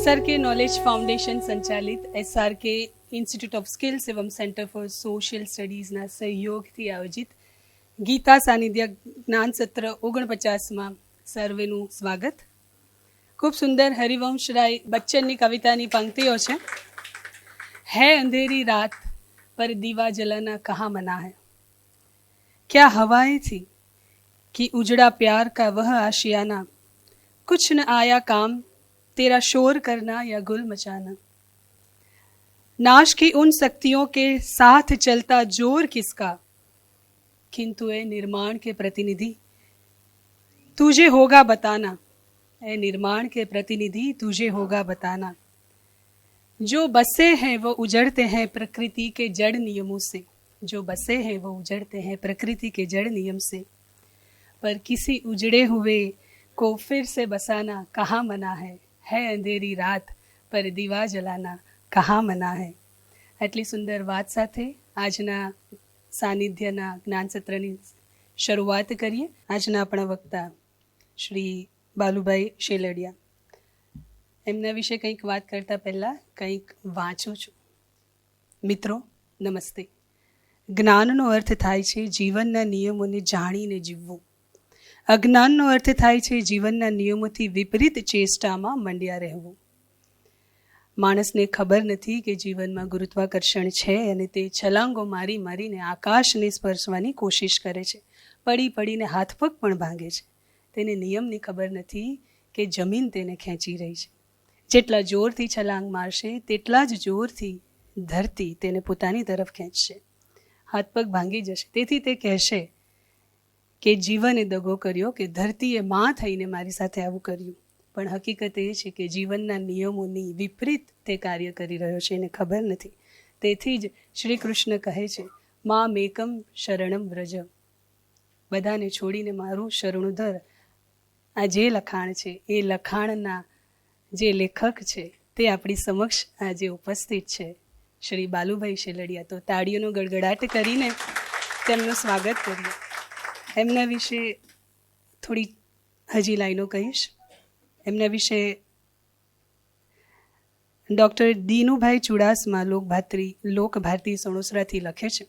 SRK knowledge foundation संचालित SRK institute of skills एवं centre for social स्टडीज़ના સહયોગથી આયોજિત ગીતા સાનિધ્ય જ્ઞાન સત્ર 49માં સર્વેનું સ્વાગત. ખૂબ સુંદર હરિવંશ રાય બચ્ચનની કવિતાની પંક્તિઓ છે. है अंधेरी रात पर दीवा जलाना कहाँ मना है, क्या हवाएं थी कि उजड़ा प्यार का वह आशियाना, कुछ न आया काम तेरा शोर करना या गुल मचाना. नाश की उन शक्तियों के साथ चलता जोर किसका, किंतु ए निर्माण के प्रतिनिधि तुझे होगा बताना, ए निर्माण के प्रतिनिधि तुझे होगा बताना. जो बसे हैं वो उजड़ते हैं प्रकृति के जड़ नियमों से, जो बसे हैं वो उजड़ते हैं प्रकृति के जड़ नियम से, पर किसी उजड़े हुए को फिर से बसाना कहाँ मना है अंधेरी रात पर दीवा जलाना कहाँ मना है. આટલી સુંદર વાત સાથે આજના સાનિધ્યના જ્ઞાન સત્રની શરૂઆત કરીએ. આજના આપણા વક્તા શ્રી બાલુભાઈ શેલડિયા. એમના વિશે કંઈક વાત કરતાં પહેલાં કંઈક વાંચું છું. મિત્રો નમસ્તે. જ્ઞાનનો અર્થ થાય છે જીવનના નિયમોને જાણીને જીવવું. અજ્ઞાનનો અર્થ થાય છે જીવનના નિયમોથી વિપરીત ચેષ્ટામાં મંડ્યા રહેવું. માણસને ખબર નથી કે જીવનમાં ગુરુત્વાકર્ષણ છે અને તે છલાંગો મારી મારીને આકાશને સ્પર્શવાની કોશિશ કરે છે. પડી પડીને હાથ પગ પણ ભાંગે છે. તેને નિયમની ખબર નથી કે જમીન તેને ખેંચી રહી છે. જેટલા જોરથી છલાંગ મારશે તેટલા જ જોરથી ધરતી તેને પોતાની તરફ ખેંચશે. હાથ પગ ભાંગી જશે. તેથી તે કહેશે કે જીવને દગો કર્યો, કે ધરતીએ માં થઈને મારી સાથે આવું કર્યું. પણ હકીકત એ છે કે જીવનના નિયમોની વિપરીત તે કાર્ય કરી રહ્યો છે, એને ખબર નથી. તેથી જ શ્રી કૃષ્ણ કહે છે મા મેકમ શરણમ વ્રજ, બધાને છોડીને મારું શરણું ધર. આ જે લખાણ છે એ લખાણના જે લેખક છે તે આપણી સમક્ષ આજે ઉપસ્થિત છે શ્રી બાલુભાઈ શેલડિયા. તો તાળીઓનો ગડગડાટ કરીને તેમનું સ્વાગત કરીએ. એમના વિશે થોડી હજી લાઈનો કહીશ. એમના વિશે ડૉક્ટર દીનુભાઈ ચુડાસમા લોકભારતી સણોસરાથી લખે છે,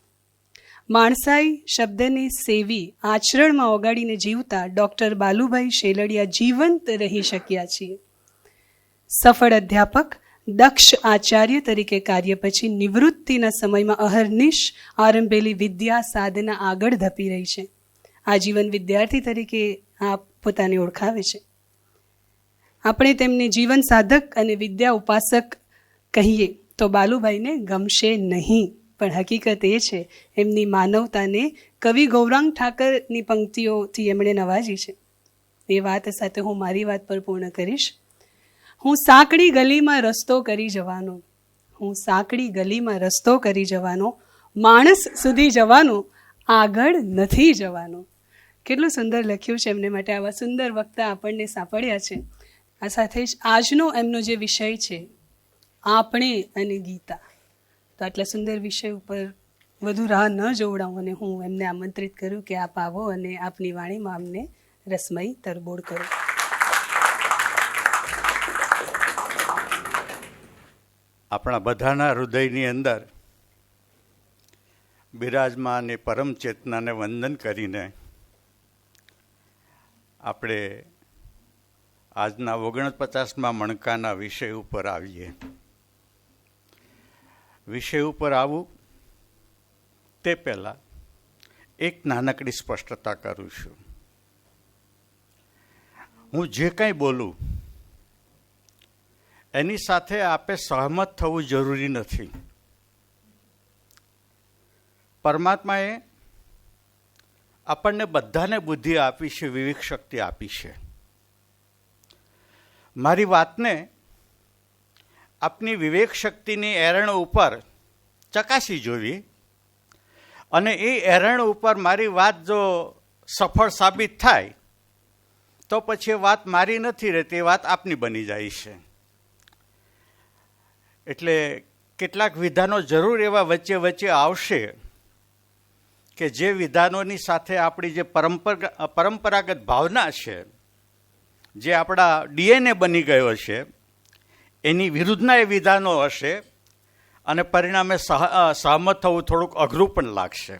માણસાઈ શબ્દને સેવી આચરણમાં ઓગાડીને જીવતા ડૉક્ટર બાલુભાઈ શેલડિયા જીવંત રહી શક્યા છીએ. સફળ અધ્યાપક, દક્ષ આચાર્ય તરીકે કાર્ય પછી નિવૃત્તિના સમયમાં અહર્નિશ આરંભેલી વિદ્યા સાધના આગળ ધપી રહી છે. આજીવન વિદ્યાર્થી તરીકે આ પોતાને ઓળખાવે છે. આપણે તેમને જીવન સાધક અને વિદ્યા ઉપાસક કહીએ તો બાલુભાઈને ગમશે નહીં. પણ હકીકત એ છે એમની માનવતાને કવિ ગૌરાંગ ઠાકરની પંક્તિઓથી એમણે નવાજી છે. એ વાત સાથે હું મારી વાત પર પૂર્ણ કરીશ. હું સાંકડી ગલીમાં રસ્તો કરી જવાનો, હું સાંકડી ગલીમાં રસ્તો કરી જવાનો, માણસ સુધી જવાનો, આગળ નથી જવાનો. કેટલું સુંદર લખ્યું છે એમને માટે. આવા સુંદર વક્તા આપણને સાંપડ્યા છે. આ સાથે જ આજનો એમનો જે વિષય છે આપણે અને ગીતા. તો આટલા સુંદર વિષય ઉપર વધુ રાહ ન જોવડાવું અને હું એમને આમંત્રિત કરું કે આપ આવો અને આપની વાણીમાં અમને રસમય તરબોળ કરો. આપણા બધાના હૃદયની અંદર બિરાજમાન એ પરમ ચેતનાને વંદન કરીને આપણે આજના 49માં મણકાના વિષય ઉપર આવીએ. વિષય ઉપર આવું તે પહેલાં એક નાનકડી સ્પષ્ટતા કરું છું. હું જે કંઈ બોલું એની સાથે આપે સહમત થવું જરૂરી નથી. પરમાત્માએ આપણને બધાને બુદ્ધિ આપી છે, વિવેક શક્તિ આપી છે. મારી વાતને આપની વિવેક શક્તિની એરણ ઉપર ચકાસી જોવી અને એ એરણ ઉપર મારી વાત જો સફળ સાબિત થાય તો પછી વાત મારી નથી રહેતી, એ વાત આપની બની જાય છે. એટલે કેટલાક વિધાનો જરૂર એવા વચ્ચે વચ્ચે આવશે કે જે વિધાનોની સાથે આપણી જે પરંપરાગત ભાવના છે, જે આપણા ડીએનએ બની ગયો છે, એની વિરુદ્ધના એ વિધાનો હશે અને પરિણામે સહમત થવું થોડુંક અઘરું પણ લાગશે.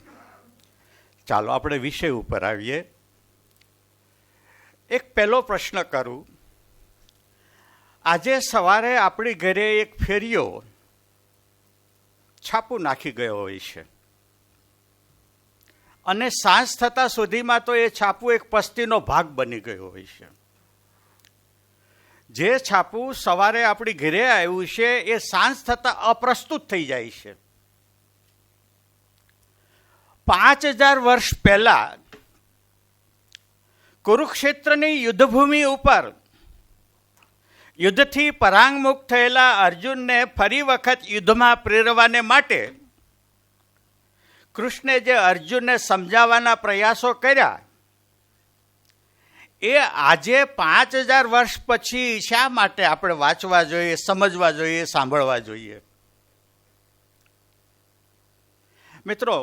ચાલો આપણે વિષય ઉપર આવીએ. એક પહેલો પ્રશ્ન કરું. આજે સવારે આપણી ઘરે એક ફેરિયો છાપું નાખી ગયો હોય છે અને સાંજ થતા સુધીમાં તો એ છાપું એક પસ્તીનો ભાગ બની ગયો હોય છે. જે છાપું સવારે આપણી ઘરે આવ્યું છે એ સાંજ થતા અપ્રસ્તુત થઈ જાય છે. 5000 વર્ષ પહેલા કુરુક્ષેત્રની યુદ્ધભૂમિ ઉપર યુદ્ધથી પરાંગમુક્ત થયેલા અર્જુનને ફરી વખત યુદ્ધમાં પ્રેરવાને માટે કૃષ્ણે જે અર્જુનને સમજાવવાના પ્રયાસો કર્યા એ આજે 5000 વર્ષ પછી શા માટે આપણે વાંચવા જોઈએ, સમજવા જોઈએ, સાંભળવા જોઈએ? મિત્રો,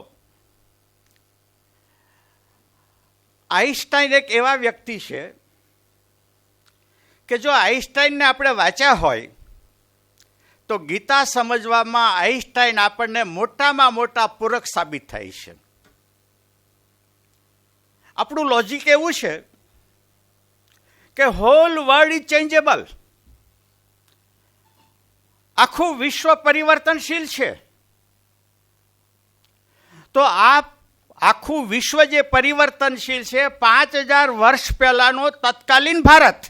આઈન્સ્ટાઈન એક એવા વ્યક્તિ છે કે જો આઈન્સ્ટાઈનને આપણે વાંચ્યા હોય તો ગીતા સમજવામાં આઈન્સ્ટાઈન આપણને મોટામાં મોટા પૂરક સાબિત થાય છે. આપણું લોજિક એવું છે કે હોલ વર્લ્ડ ઇઝ ચેન્જેબલ. આખું વિશ્વ પરિવર્તનશીલ છે. તો આ આખું વિશ્વ જે પરિવર્તનશીલ છે, 5000 વર્ષ પહેલાનો તત્કાલીન ભારત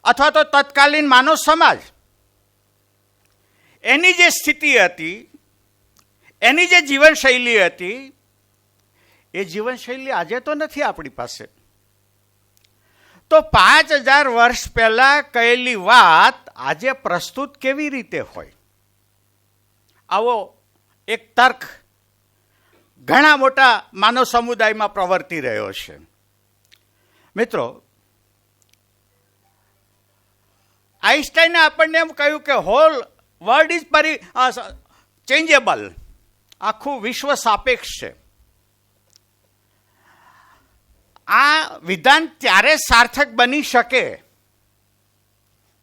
અથવા તો તત્કાલીન માનવ સમાજ, એની જે સ્થિતિ હતી, એની જે જીવનશૈલી હતી, એ જીવનશૈલી આજે તો નથી આપણી પાસે. તો 5000 વર્ષ પહેલા કહેલી વાત આજે પ્રસ્તુત કેવી રીતે હોય? આવો એક તર્ક ઘણા મોટા માનવ સમુદાયમાં પ્રવર્તી રહ્યો છે. મિત્રો, આઈન્સ્ટાઈને આપણને એમ કહ્યું કે હોલ વર્લ્ડ ઇઝ ચેન્જેબલ. આખું વિશ્વ સાપેક્ષ છે. આ વિધાન ત્યારે સાર્થક બની શકે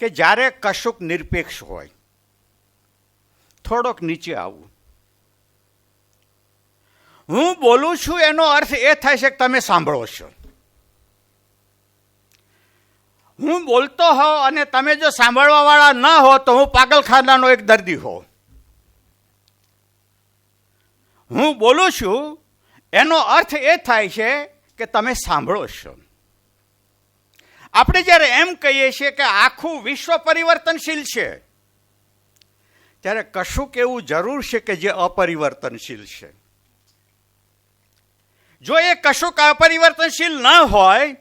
કે જ્યારે કશુંક નિરપેક્ષ હોય. થોડોક નીચે આવું. હું બોલું છું એનો અર્થ એ થાય છે કે તમે સાંભળો છો. હું બોલતો હોઉં અને તમે જો સાંભળવા વાળા ન હો તો હું પાગલખાનાનો એક દર્દી હો. હું બોલું છું એનો અર્થ એ થાય છે કે તમે સાંભળો છો. આપણે જ્યારે એમ કહીએ છીએ કે આખું વિશ્વ પરિવર્તનશીલ છે, ત્યારે કશુંક એવું જરૂર છે કે જે અપરિવર્તનશીલ છે. જો એ કશુંક અપરિવર્તનશીલ ન હોય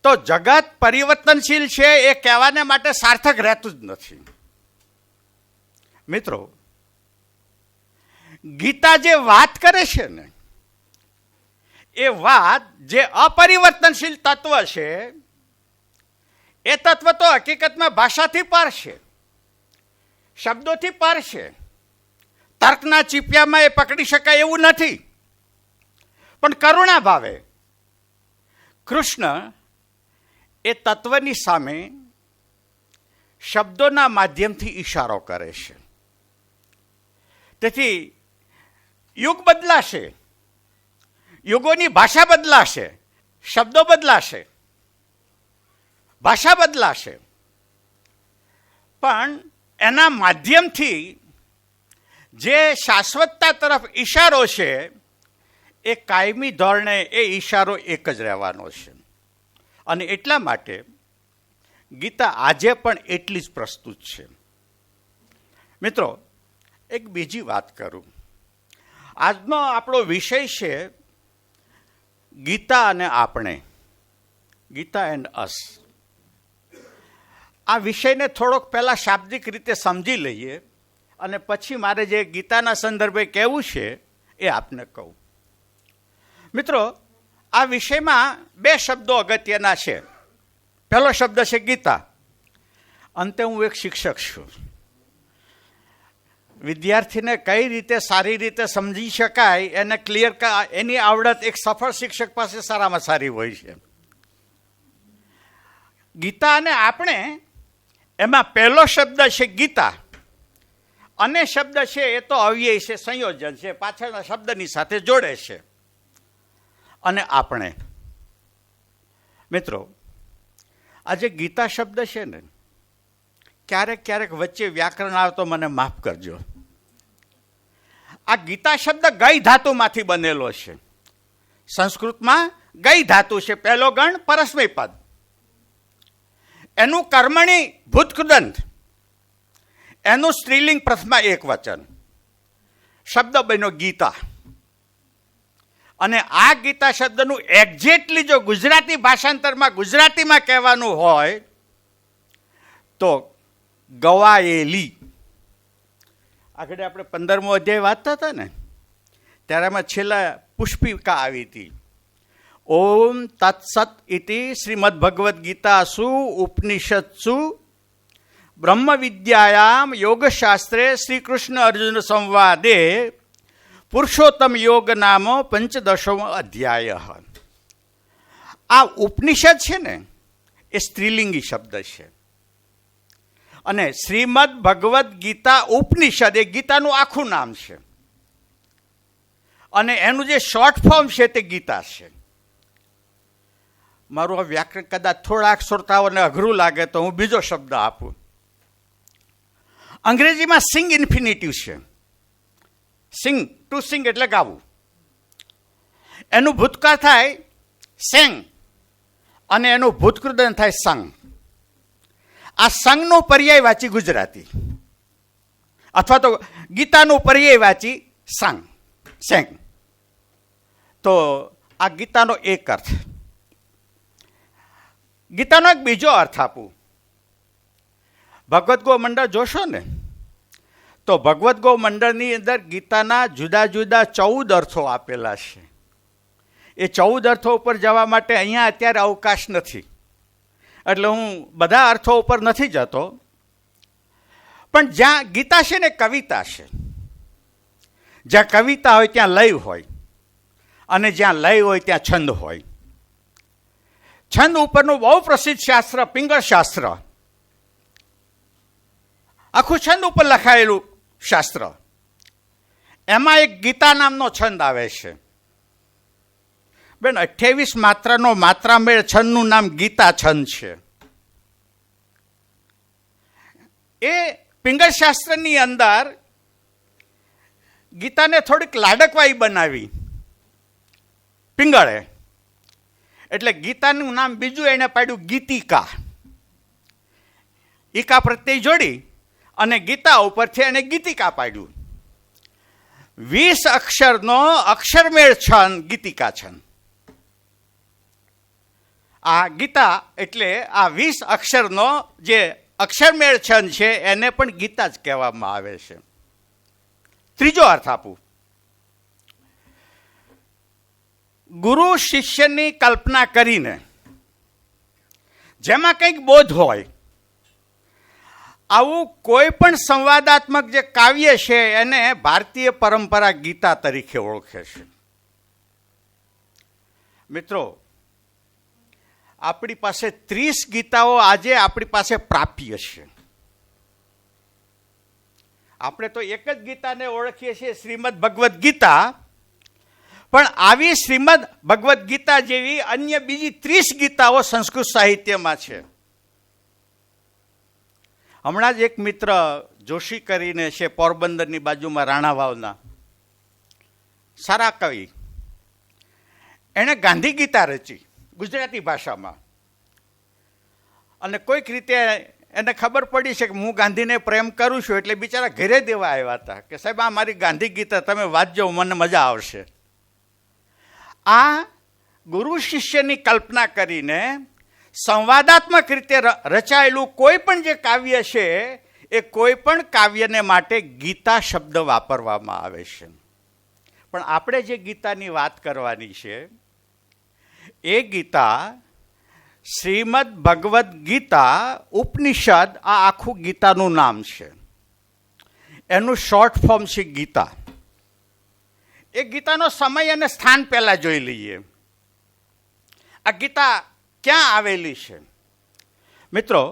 તો જગત પરિવર્તનશીલ છે એ કહેવાને માટે સાર્થક રહેતું જ નથી. મિત્રો, ગીતા જે વાત કરે છે ને, એ વાત જે અપરિવર્તનશીલ તત્વ છે, એ તત્વ તો હકીકતમાં ભાષાથી પર છે, શબ્દોથી પર છે. તર્કના ચીપિયામાં એ પકડી શકાય એવું નથી. પણ કરુણા ભાવે કૃષ્ણ એ તત્વની સામે શબ્દોના માધ્યમથી ઈશારો કરે છે. તેથી યુગ બદલાશે, યુગોની ભાષા બદલાશે, શબ્દો બદલાશે, ભાષા બદલાશે, પણ એના માધ્યમથી જે શાશ્વતતા તરફ ઈશારો છે એ કાયમી ધોરણે એ ઈશારો એક જ રહેવાનો છે. અને એટલા માટે ગીતા આજે પણ એટલી જ પ્રસ્તુત છે. મિત્રો, એક બીજી વાત કરું. આજનો આપણો વિષય છે ગીતા અને આપણે, ગીતા એન્ડ અસ. આ વિષયને થોડોક પહેલા શાબ્દિક રીતે સમજી લઈએ અને પછી મારે જે ગીતાના સંદર્ભે કહેવું છે એ આપને કહું. મિત્રો, આ વિષયમાં 2 શબ્દો અગત્યના છે. પહેલો શબ્દ છે ગીતા. અંતે હું એક શિક્ષક છું. વિદ્યાર્થીને કઈ રીતે સારી રીતે સમજી શકાય એને ક્લિયર, એની આવડત એક સફળ શિક્ષક પાસે સારામાં સારી હોય છે. ગીતા અને આપણે એમાં પહેલો શબ્દ છે ગીતા, અને શબ્દ છે એ તો અવ્યય છે, સંયોજન છે, પાછળના શબ્દની સાથે જોડે છે. અને આપણે મિત્રો આ જે ગીતા શબ્દ છે ને, ક્યારેક ક્યારેક વચ્ચે વ્યાકરણ આવતો મને માફ કરજો. આ ગીતા શબ્દ ગઈ ધાતુમાંથી બનેલો છે. સંસ્કૃતમાં ગઈ ધાતુ છે, પહેલો ગણ પરસ્મય પદ, એનું કર્મણી ભૂતકૃદંત, એનું સ્ત્રીલિંગ પ્રથમા એક વચન, શબ્દ બન્યો ગીતા. અને આ ગીતા શબ્દનું એક્ઝેક્ટલી જો ગુજરાતી ભાષાંતરમાં ગુજરાતીમાં કહેવાનું હોય તો ગવાયેલી. આગળ આપણે 15મો અધ્યાય વાંચતા હતા ને, ત્યારે એમાં છેલ્લા પુષ્પિકા આવી હતી. ઓમ તત્સત ઇતિ શ્રીમદ ભગવદ્ ગીતાસુ ઉપનિષત્સુ બ્રહ્મ વિદ્યાયામ યોગશાસ્ત્રે શ્રી કૃષ્ણ અર્જુન સંવાદે પુરુષોત્તમ યોગ નામો 15મો અધ્યાય. આ ઉપનિષદ છે ને એ સ્ત્રીલિંગી શબ્દ છે, અને શ્રીમદ ભગવદ્ ગીતા ઉપનિષદ એ ગીતાનું આખું નામ છે, અને એનું જે શોર્ટ ફોર્મ છે તે ગીતા છે. મારું આ વ્યાકરણ કદાચ થોડાક શ્રોતાઓને અઘરું લાગે તો હું બીજો શબ્દ આપું. અંગ્રેજીમાં સિંગ ઇન્ફિનિટિવ છે. સિંગ, ટુ સિંગ એટલે ગાવું. એનું ભૂતકાળ થાય સેંગ, અને એનું ભૂતકૃદન થાય સંગ. આ સંગનું પર્યાય વાંચી ગુજરાતી, અથવા તો ગીતાનું પર્યાય વાંચી સંગ, સેંગ. તો આ ગીતાનો એક અર્થ. ગીતાનો એક બીજો અર્થ આપું. ભગવદ્ ગો મંડળ જોશો ને તો ભગવદ્ ગો મંડળની અંદર ગીતાના જુદા જુદા 14 અર્થો આપેલા છે. એ 14 અર્થો ઉપર જવા માટે અહીંયા અત્યારે અવકાશ નથી, એટલે હું બધા અર્થો ઉપર નથી જતો. પણ જ્યાં ગીતા છે ને કવિતા છે, જ્યાં કવિતા હોય ત્યાં લય હોય, અને જ્યાં લય હોય ત્યાં છંદ હોય. છંદ ઉપરનું બહુ પ્રસિદ્ધ શાસ્ત્ર પિંગળ શાસ્ત્ર, આખું છંદ ઉપર લખાયેલું શાસ્ત્ર, એમાં એક ગીતા નામનો છંદ આવે છે. બેન 28 માત્રાનો માત્રામેળ છંદનું નામ ગીતા છંદ છે. એ પિંગળ શાસ્ત્રની અંદર ગીતાને થોડીક લાડકવાઈ બનાવી પિંગળે, એટલે ગીતાનું નામ બીજું એને પાડ્યું ગીતિકા. ઈકા પ્રત્યય જોડી અને ગીતા ઉપરથી એને ગીતિકા પાડ્યું. 20 અક્ષરનો અક્ષરમેળ છંદ ગીતિકા છંદ. આ ગીતા એટલે આ 20 અક્ષરનો જે અક્ષરમેળ છંદ છે એને પણ ગીતા જ કહેવામાં આવે છે. ત્રીજો અર્થ આપું. ગુરુ શિષ્યની કલ્પના કરીને જેમાં કંઈક બોધ હોય, આવું કોઈ પણ સંવાદાત્મક જે કાવ્ય છે એને ભારતીય પરંપરા ગીતા તરીકે ઓળખે છે. મિત્રો, આપણી પાસે 30 ગીતાઓ આજે આપણી પાસે પ્રાપ્ય છે. આપણે તો એક જ ગીતાને ઓળખીએ છીએ, શ્રીમદ ભગવદ્ ગીતા. પણ આવી શ્રીમદ ભગવદ્ ગીતા જેવી અન્ય બીજી 30 ગીતાઓ સંસ્કૃત સાહિત્યમાં છે. હમણાં જ એક મિત્ર જોશી કરીને છે, પોરબંદરની બાજુમાં રાણાવાવના, સારા કવિ, એણે ગાંધી ગીતા રચી ગુજરાતી ભાષામાં. અને કોઈક રીતે એને ખબર પડી છે કે હું ગાંધીને પ્રેમ કરું છું, એટલે બિચારા ઘરે દેવા આવ્યા હતા કે સાહેબ આ મારી ગાંધી ગીતા તમે વાંચજો, મને મજા આવશે. આ ગુરુ શિષ્યની કલ્પના કરીને સંવાદાત્મક રીતે રચાયેલું કોઈ પણ જે કાવ્ય છે એ કોઈ પણ કાવ્યને માટે ગીતા શબ્દ વાપરવામાં આવે છે. પણ આપણે જે ગીતાની વાત કરવાની છે એ ગીતા શ્રીમદ ભગવદ્ ગીતા ઉપનિષદ, આ આખું ગીતાનું નામ છે. એનું શોર્ટ ફોર્મ છે ગીતા. એ ગીતાનો સમય અને સ્થાન પહેલા જોઈ લઈએ. આ ગીતા ક્યાં આવેલી છે? મિત્રો,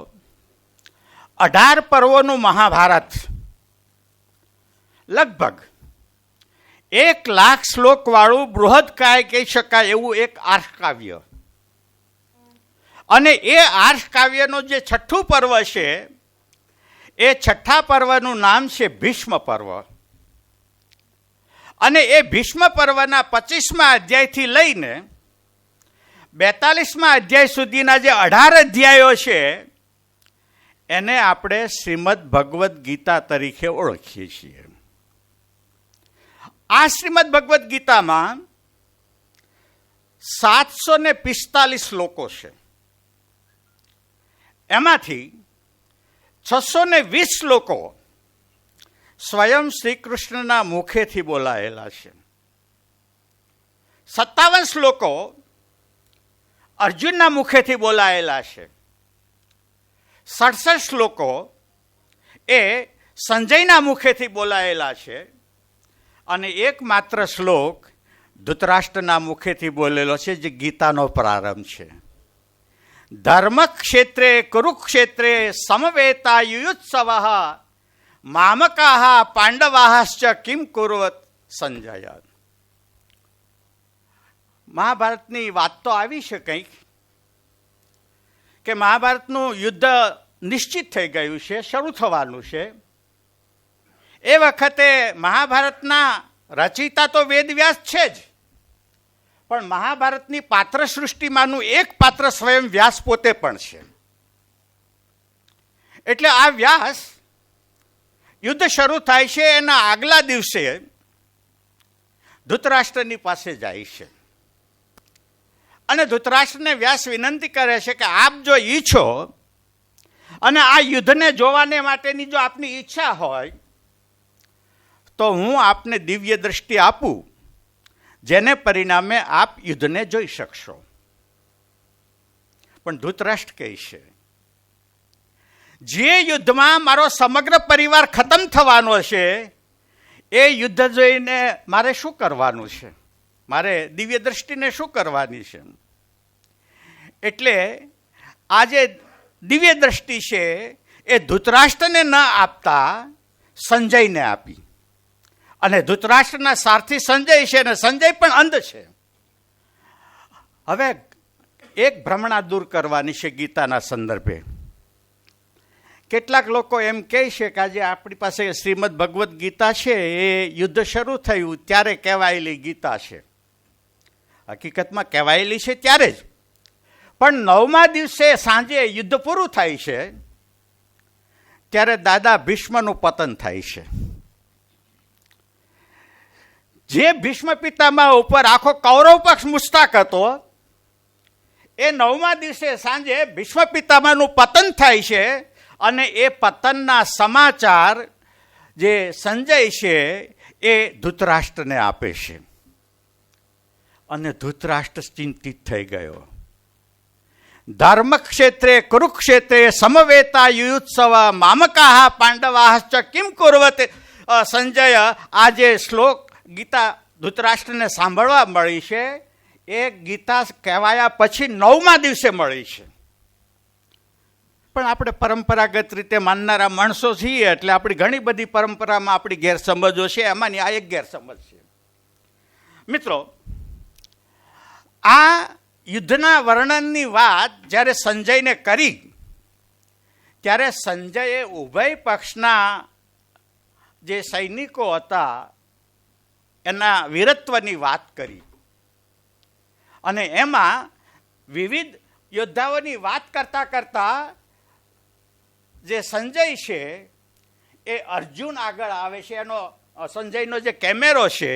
18 પર્વોનું મહાભારત, લગભગ 1,00,000 શ્લોકવાળું બૃહદકાય કહી શકાય એવું એક આર્ષકાવ્ય. અને એ આર્ષકાવ્યનું જે 6થું પર્વ છે એ 6થા પર્વનું નામ છે ભીષ્મ પર્વ. અને એ ભીષ્મ પર્વના 25મા અધ્યાયથી લઈને 42મા અધ્યાય સુધીના જે 18 અધ્યાયો છે એને આપણે શ્રીમદ ભગવદ્ ગીતા તરીકે ઓળખીએ છીએ. આ શ્રીમદ ભગવદ્ ગીતામાં 745 શ્લોકો છે. એમાંથી 620 શ્લોકો સ્વયં શ્રી કૃષ્ણના મુખેથી બોલાયેલા છે. 57 શ્લોકો અર્જુનના મુખેથી બોલાયેલા છે. 67 શ્લોકો એ સંજયના મુખેથી બોલાયેલા છે. અને એકમાત્ર શ્લોક ધૃતરાષ્ટ્રના મુખેથી બોલેલો છે, જે ગીતાનો પ્રારંભ છે. ધર્મક્ષેત્રે કુરુક્ષેત્રે સમવેતા યુયુત્સવઃ મામકાઃ પાંડવાશ્ચ કિમ કુર્વત સંજય. મહાભારતની વાત તો આવી છે કંઈક કે મહાભારતનું યુદ્ધ નિશ્ચિત થઈ ગયું છે, શરૂ થવાનું છે. એ વખતે મહાભારતના રચયિતા તો વેદવ્યાસ છે જ, પણ મહાભારતની પાત્ર સૃષ્ટિમાંનું એક પાત્ર સ્વયં વ્યાસ પોતે પણ છે. એટલે આ વ્યાસ યુદ્ધ શરૂ થાય છે એના આગલા દિવસે ધૃતરાષ્ટ્રની પાસે જાય છે. અને ધૃતરાષ્ટ્રને વ્યાસ વિનંતી કરે છે કે આપ જો ઈચ્છો અને આ યુદ્ધને જોવાને માટેની જો આપની ઈચ્છા હોય તો હું આપને દિવ્ય દ્રષ્ટિ આપું, જેને પરિણામે આપ યુદ્ધને જોઈ શકશો. પણ ધૃતરાષ્ટ્ર કહે છે, જે યુદ્ધમાં મારો સમગ્ર પરિવાર ખતમ થવાનો છે એ યુદ્ધ જોઈને મારે શું કરવાનું છે? મારે દિવ્ય દ્રષ્ટિને શું કરવાની છે? એટલે આ જે દિવ્ય દ્રષ્ટિ છે એ ધૃતરાષ્ટ્રને ન આપતા સંજયને આપી. અને ધૃતરાષ્ટ્રના સારથી સંજય છે, અને સંજય પણ અંધ છે. હવે એક ભ્રમણા દૂર કરવાની છે ગીતાના સંદર્ભે. કેટલાક લોકો એમ કહે છે કે આજે આપણી પાસે શ્રીમદ ભગવદ્ ગીતા છે એ યુદ્ધ શરૂ થયું ત્યારે કહેવાયેલી ગીતા છે. હકીકતમાં કહેવાયેલી છે ત્યારે જ, પણ 9મા દિવસે સાંજે યુદ્ધ પૂરું થાય છે ત્યારે દાદા ભીષ્મનું પતન થાય છે. જે ભીષ્મ પિતામહ ઉપર આખો કૌરવ પક્ષ મુસ્તાક હતો, એ 9મા દિવસે સાંજે ભીષ્મ પિતામહનું પતન થાય છે. અને એ પતનના સમાચાર જે સંજય છે એ ધૃતરાષ્ટ્રને આપે છે. અને ધૃતરાષ્ટ્ર ચિંતિત થઈ ગયો. ધર્મક્ષેત્રે કુરુક્ષેત્રે સમવેતા યુયુત્સવ મામકાઃ પાંડવાશ્ચ કિમ કુર્વતે સંજય. આ જે શ્લોક ગીતા ધૃતરાષ્ટ્રને સાંભળવા મળી છે એ ગીતા કહેવાયા પછી 9મા દિવસે મળી છે. પણ આપણે પરંપરાગત રીતે માનનારા માણસો છીએ એટલે આપણી ઘણી બધી પરંપરામાં આપણી ગેરસમજો છે. એમાંની આ એક ગેરસમજ છે. મિત્રો, આ યુદ્ધના વર્ણનની વાત જ્યારે સંજયને કરી ત્યારે સંજયે ઉભય પક્ષના જે સૈનિકો હતા એના વીરત્વની વાત કરી. અને એમાં વિવિધ યોદ્ધાઓની વાત કરતા કરતા જે સંજય છે એ અર્જુન આગળ આવે છે. એનો સંજયનો જે કેમેરો છે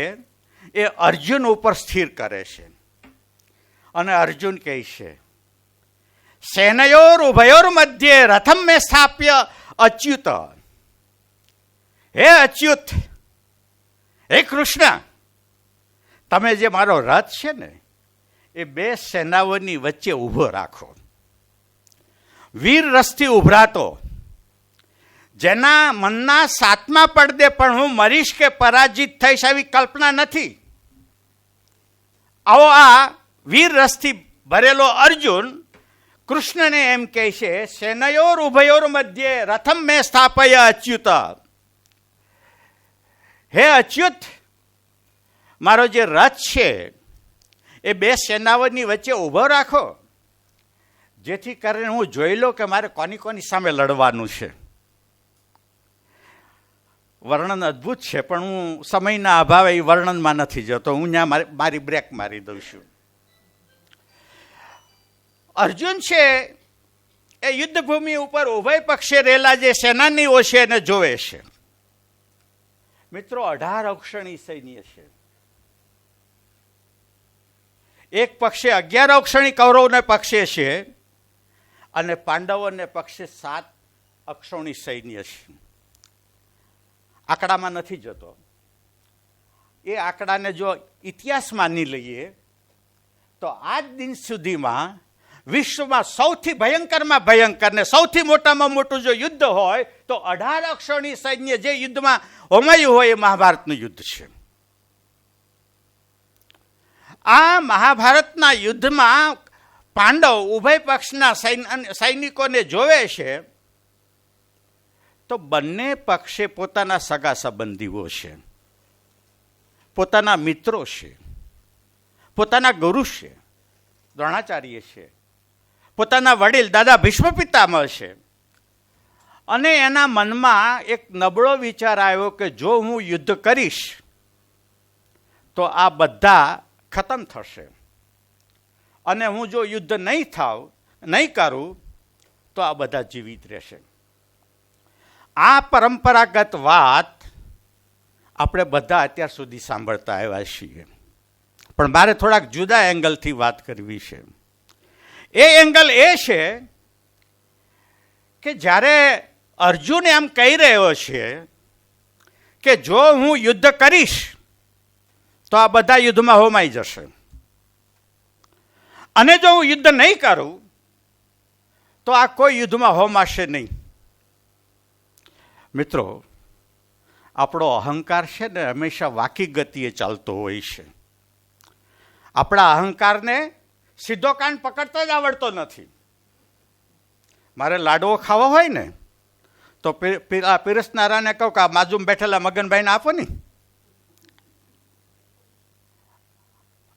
એ અર્જુન ઉપર સ્થિર કરે છે. અને અર્જુન કહે છે, સેનયોર ઉભયોર મધ્યે રથમ મેં સ્થાપ્ય અચ્યુત. હે અચ્યુત, હે કૃષ્ણ, તમે જે મારો રથ છે ને એ બે સેનાઓની વચ્ચે ઊભો રાખો. વીર રસથી ઉભરાતો, જેના મનના 7મા પડદે પણ હું મરીશ કે પરાજિત થઈશ એવી કલ્પના નથી, આવો આ વીર રસથી ભરેલો અર્જુન કૃષ્ણને એમ કહે છે, સેનયોર ઉભયોર મધ્યે રથમ મેં સ્થાપય અચ્યુત. હે અચ્યુત, મારો જે રથ છે એ બે સેનાઓની વચ્ચે ઊભો રાખો, જેથી કરીને હું જોઈ લઉં કે મારે કોની કોની સામે લડવાનું છે. વર્ણન અદ્ભુત છે, પણ હું સમયના અભાવે એ વર્ણનમાં નથી જતો. હું ત્યાં મારી બ્રેક મારી દઉં છું. અર્જુન છે એ યુદ્ધભૂમિ ઉપર ઉભય પક્ષે રહેલા જે સેનાનીઓ છે એને જોવે છે. મિત્રો, 18 અક્ષણી સૈન્ય છે. એક પક્ષે 11 અક્ષણી કૌરવને પક્ષે છે અને પાંડવોને પક્ષે 7 અક્ષણી સૈન્ય છે. આંકડામાં નથી જતો. એ આંકડાને જો ઇતિહાસ માની લઈએ તો આજ દિન સુધીમાં વિશ્વમાં સૌથી ભયંકરમાં ભયંકર ને સૌથી મોટામાં મોટું જો યુદ્ધ હોય તો 18 અક્ષરની સૈન્ય જે યુદ્ધમાં હોમાયું હોય એ મહાભારતનું યુદ્ધ છે. આ મહાભારતના યુદ્ધમાં પાંડવ ઉભય પક્ષના સૈનિકોને જોવે છે તો બંને પક્ષે પોતાના સગા સંબંધીઓ છે, પોતાના મિત્રો છે, પોતાના ગુરુ છે, દ્રોણાચાર્ય છે, પોતાના વડીલ દાદા ભીષ્મ પિતામહ છે. અને એના મનમાં એક નબળો વિચાર આવ્યો કે જો હું યુદ્ધ કરીશ તો આ બધા ખતમ થશે, અને હું જો યુદ્ધ નહીં કરું તો આ બધા જીવિત રહેશે. આ પરંપરાગત વાત આપણે બધા અત્યાર સુધી સાંભળતા આવ્યા છીએ, પણ મારે થોડાક જુદા એંગલથી વાત કરવી છે. એ એંગલ એ છે કે જ્યારે અર્જુન એમ કહી રહ્યો છે કે જો હું યુદ્ધ કરીશ તો આ બધા યુદ્ધમાં હોમાઈ જશે, અને જો હું યુદ્ધ નહીં કરું તો આ કોઈ યુદ્ધમાં હોમાશે નહીં. મિત્રો, આપણો અહંકાર છે ને હંમેશા વાકી ગતિએ ચાલતો હોય છે. આપણા અહંકારને સીધો કાન પકડતો જ આવડતો નથી. મારે લાડવો ખાવો હોય ને તો પીરસનારાને કહું કે આ બાજુમાં બેઠેલા મગનભાઈને આપો ને,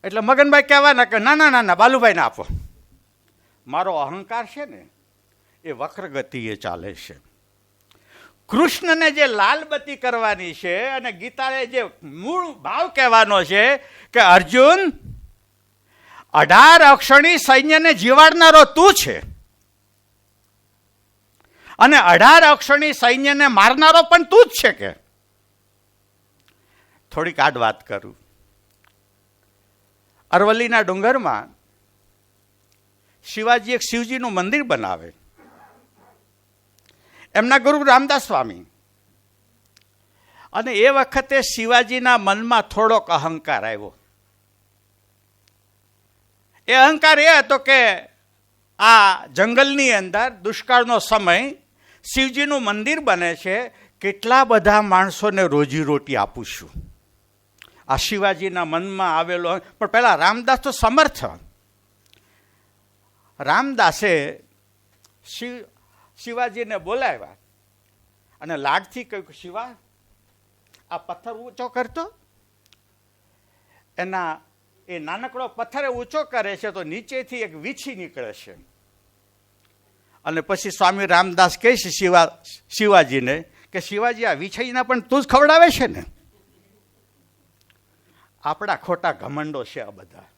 એટલે મગનભાઈ કહેવાના કે ના ના ના ના બાલુભાઈને આપો. મારો અહંકાર છે ને એ વક્ર ગતિએ ચાલે છે. કૃષ્ણને જે લાલબત્તી કરવાની છે અને ગીતાએ જે મૂળ ભાવ કહેવાનો છે કે અર્જુન, 18 અક્ષણી સૈન્યને જીવાડનારો તું છે અને 18 અક્ષણી સૈન્યને મારનારો પણ તું જ છે. કે થોડીક આડ વાત કરું. અરવલ્લીના ડુંગરમાં શિવાજી એક શિવજીનું મંદિર બનાવે. એમના ગુરુ રામદાસ સ્વામી. અને એ વખતે શિવાજીના મનમાં થોડોક અહંકાર આવ્યો. એ અહંકાર એ હતો કે આ જંગલની અંદર દુષ્કાળનો સમય, શિવજીનું મંદિર બને છે, કેટલા બધા માણસોને રોજીરોટી આપું છું. આ શિવાજીના મનમાં આવેલો. પણ પહેલા રામદાસ તો સમર્થ. રામદાસે શિવાજીને બોલાવ્યા અને લાડથી કહ્યું કે શિવા, આ પથ્થર ઊંચો કરતો. એના એ નાનકડો પથ્થર ઊંચો કરે છે તો નીચેથી એક વીછી નીકળે છે. અને પછી સ્વામી રામદાસ કહે છે શિવાજીને કે શિવાજી, આ વીછીના પણ તું જ ખવડાવે છે ને. આપણા ખોટા ઘમંડો છે આ બધા.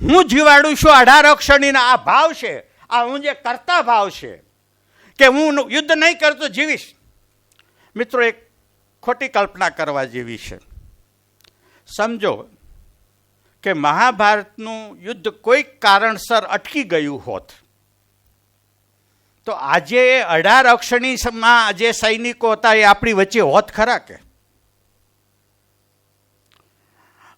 હું જીવાડું છું 18 અક્ષણીના આ ભાવ છે, આ હું જે કરતા ભાવ છે કે હું યુદ્ધ નહીં કરતો જીવીશ. મિત્રો, એક ખોટી કલ્પના કરવા જેવી છે. સમજો કે મહાભારતનું યુદ્ધ કોઈક કારણસર અટકી ગયું હોત તો આજે 18 અક્ષણીમાં જે સૈનિકો હતા એ આપણી વચ્ચે હોત ખરા? કે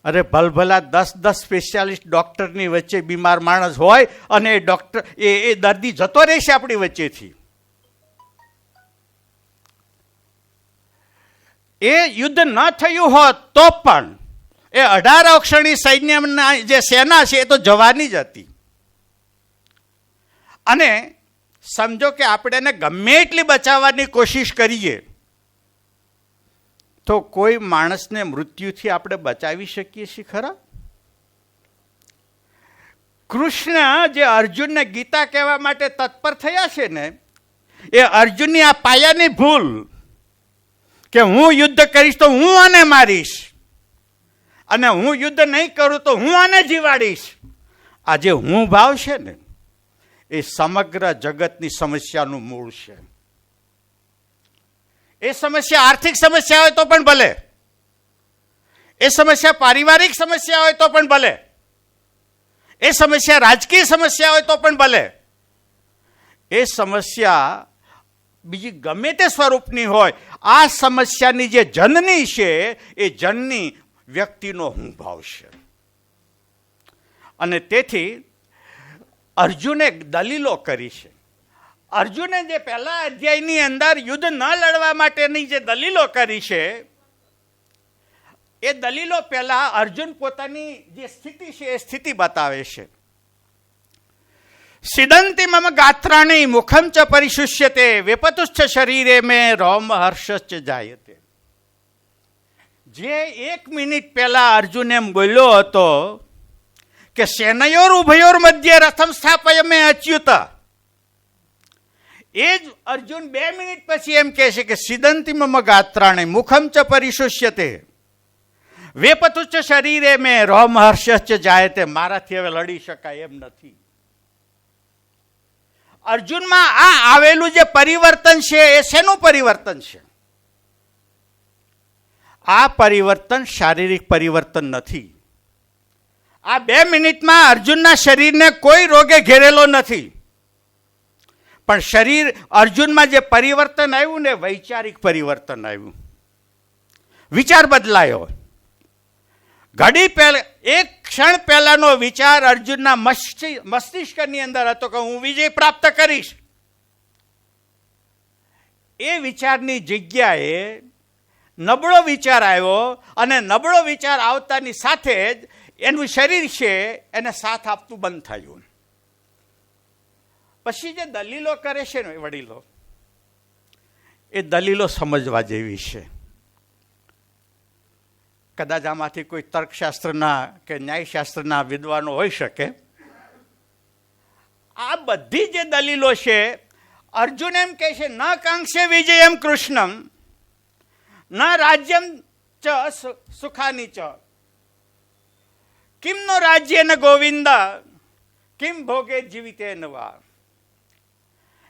અરે ભલભલા 10 સ્પેશિયાલિસ્ટ ડોક્ટરની વચ્ચે બીમાર માણસ હોય અને એ ડોક્ટર એ દર્દી જતો રહેશે આપણી વચ્ચેથી. એ યુદ્ધ ન થયું હોત તો પણ એ 18 અક્ષરની સૈન્યના જે સેના છે એ તો જવાની જ હતી. અને સમજો કે આપણે એને ગમે એટલી બચાવવાની કોશિશ કરીએ તો કોઈ માણસને મૃત્યુથી આપણે બચાવી શકીએ છીએ ખરા? કૃષ્ણ જે અર્જુનને ગીતા કહેવા માટે તત્પર થયા છે ને, એ અર્જુનની આ પાયાની ભૂલ કે હું યુદ્ધ કરીશ તો હું આને મારીશ અને હું યુદ્ધ નહીં કરું તો હું આને જીવાડીશ, આ જે હું ભાવ છે ને એ સમગ્ર જગતની સમસ્યાનું મૂળ છે. એ સમસ્યા આર્થિક સમસ્યા હોય તો પણ ભલે, એ સમસ્યા પારિવારિક સમસ્યા હોય તો પણ ભલે, એ સમસ્યા રાજકીય સમસ્યા હોય તો પણ ભલે, એ સમસ્યા બીજી ગમે તે સ્વરૂપની હોય, આ સમસ્યાની જે જનની છે એ જનની વ્યક્તિનો હું ભાવ છે. અને તેથી અર્જુને દલીલો કરી છે. અર્જુને જે પહેલા અધ્યાયની અંદર યુદ્ધ ન લડવા માટેની જે દલીલો કરી છે, એ દલીલો પહેલા અર્જુન પોતાની જે સ્થિતિ છે એ સ્થિતિ બતાવે છે. સિદંતિ મમ ગાત્રાણી મુખમ ચ પરિશુષ્યતે વેપતુશ્ચ શરીરે મેં રોમ હર્ષશ્ચ જાયતે. જે 1 મિનિટ પહેલા અર્જુન એમ બોલ્યો હતો કે સેનયોર ઉભયોર મધ્ય રથમ સ્થાપય મેં અચ્યુત, એ જ અર્જુન 2 મિનિટ પછી એમ કહે છે કે સિદંતિ મમ ગાત્રાણી મુખમ ચ પરિશુષ્યતે વેપતુશ્ચ શરીરે મેં રોમ હર્ષશ્ચ જાયતે. મારાથી હવે લડી શકાય એમ નથી. અર્જુનમાં આ આવેલું જે પરિવર્તન છે એ શેનું પરિવર્તન છે? આ પરિવર્તન શારીરિક પરિવર્તન નથી. આ 2 મિનિટમાં અર્જુનના શરીરને કોઈ રોગે ઘેરેલો નથી, પણ શરીર અર્જુનમાં જે પરિવર્તન આવ્યું ને, વૈચારિક પરિવર્તન આવ્યું. વિચાર બદલાયો. ઘડી પહેલા, એક ક્ષણ પહેલાનો વિચાર અર્જુનના મસ્તિષ્કની અંદર હતો કે હું વિજય પ્રાપ્ત કરીશ. એ વિચારની જગ્યાએ નબળો વિચાર આવ્યો અને નબળો વિચાર આવતાની સાથે જ એનું શરીર છે એને સાથ આપતું બંધ થયું. પછી જે દલીલો કરે છે ને વડીલો, એ દલીલો સમજવા જેવી છે. કદાચ આમાંથી કોઈ તર્કશાસ્ત્રના કે ન્યાયશાસ્ત્રના વિદ્વાનો હોઈ શકે. આ બધી જે દલીલો છે, અર્જુન એમ કહે છે ન કાંક્ષે વિજયમ કૃષ્ણમ ન રાજ્યમ ચ સુખાની ચ કિમ નો રાજ્ય ન ગોવિંદ કિમ ભોગે જીવિતે નવા.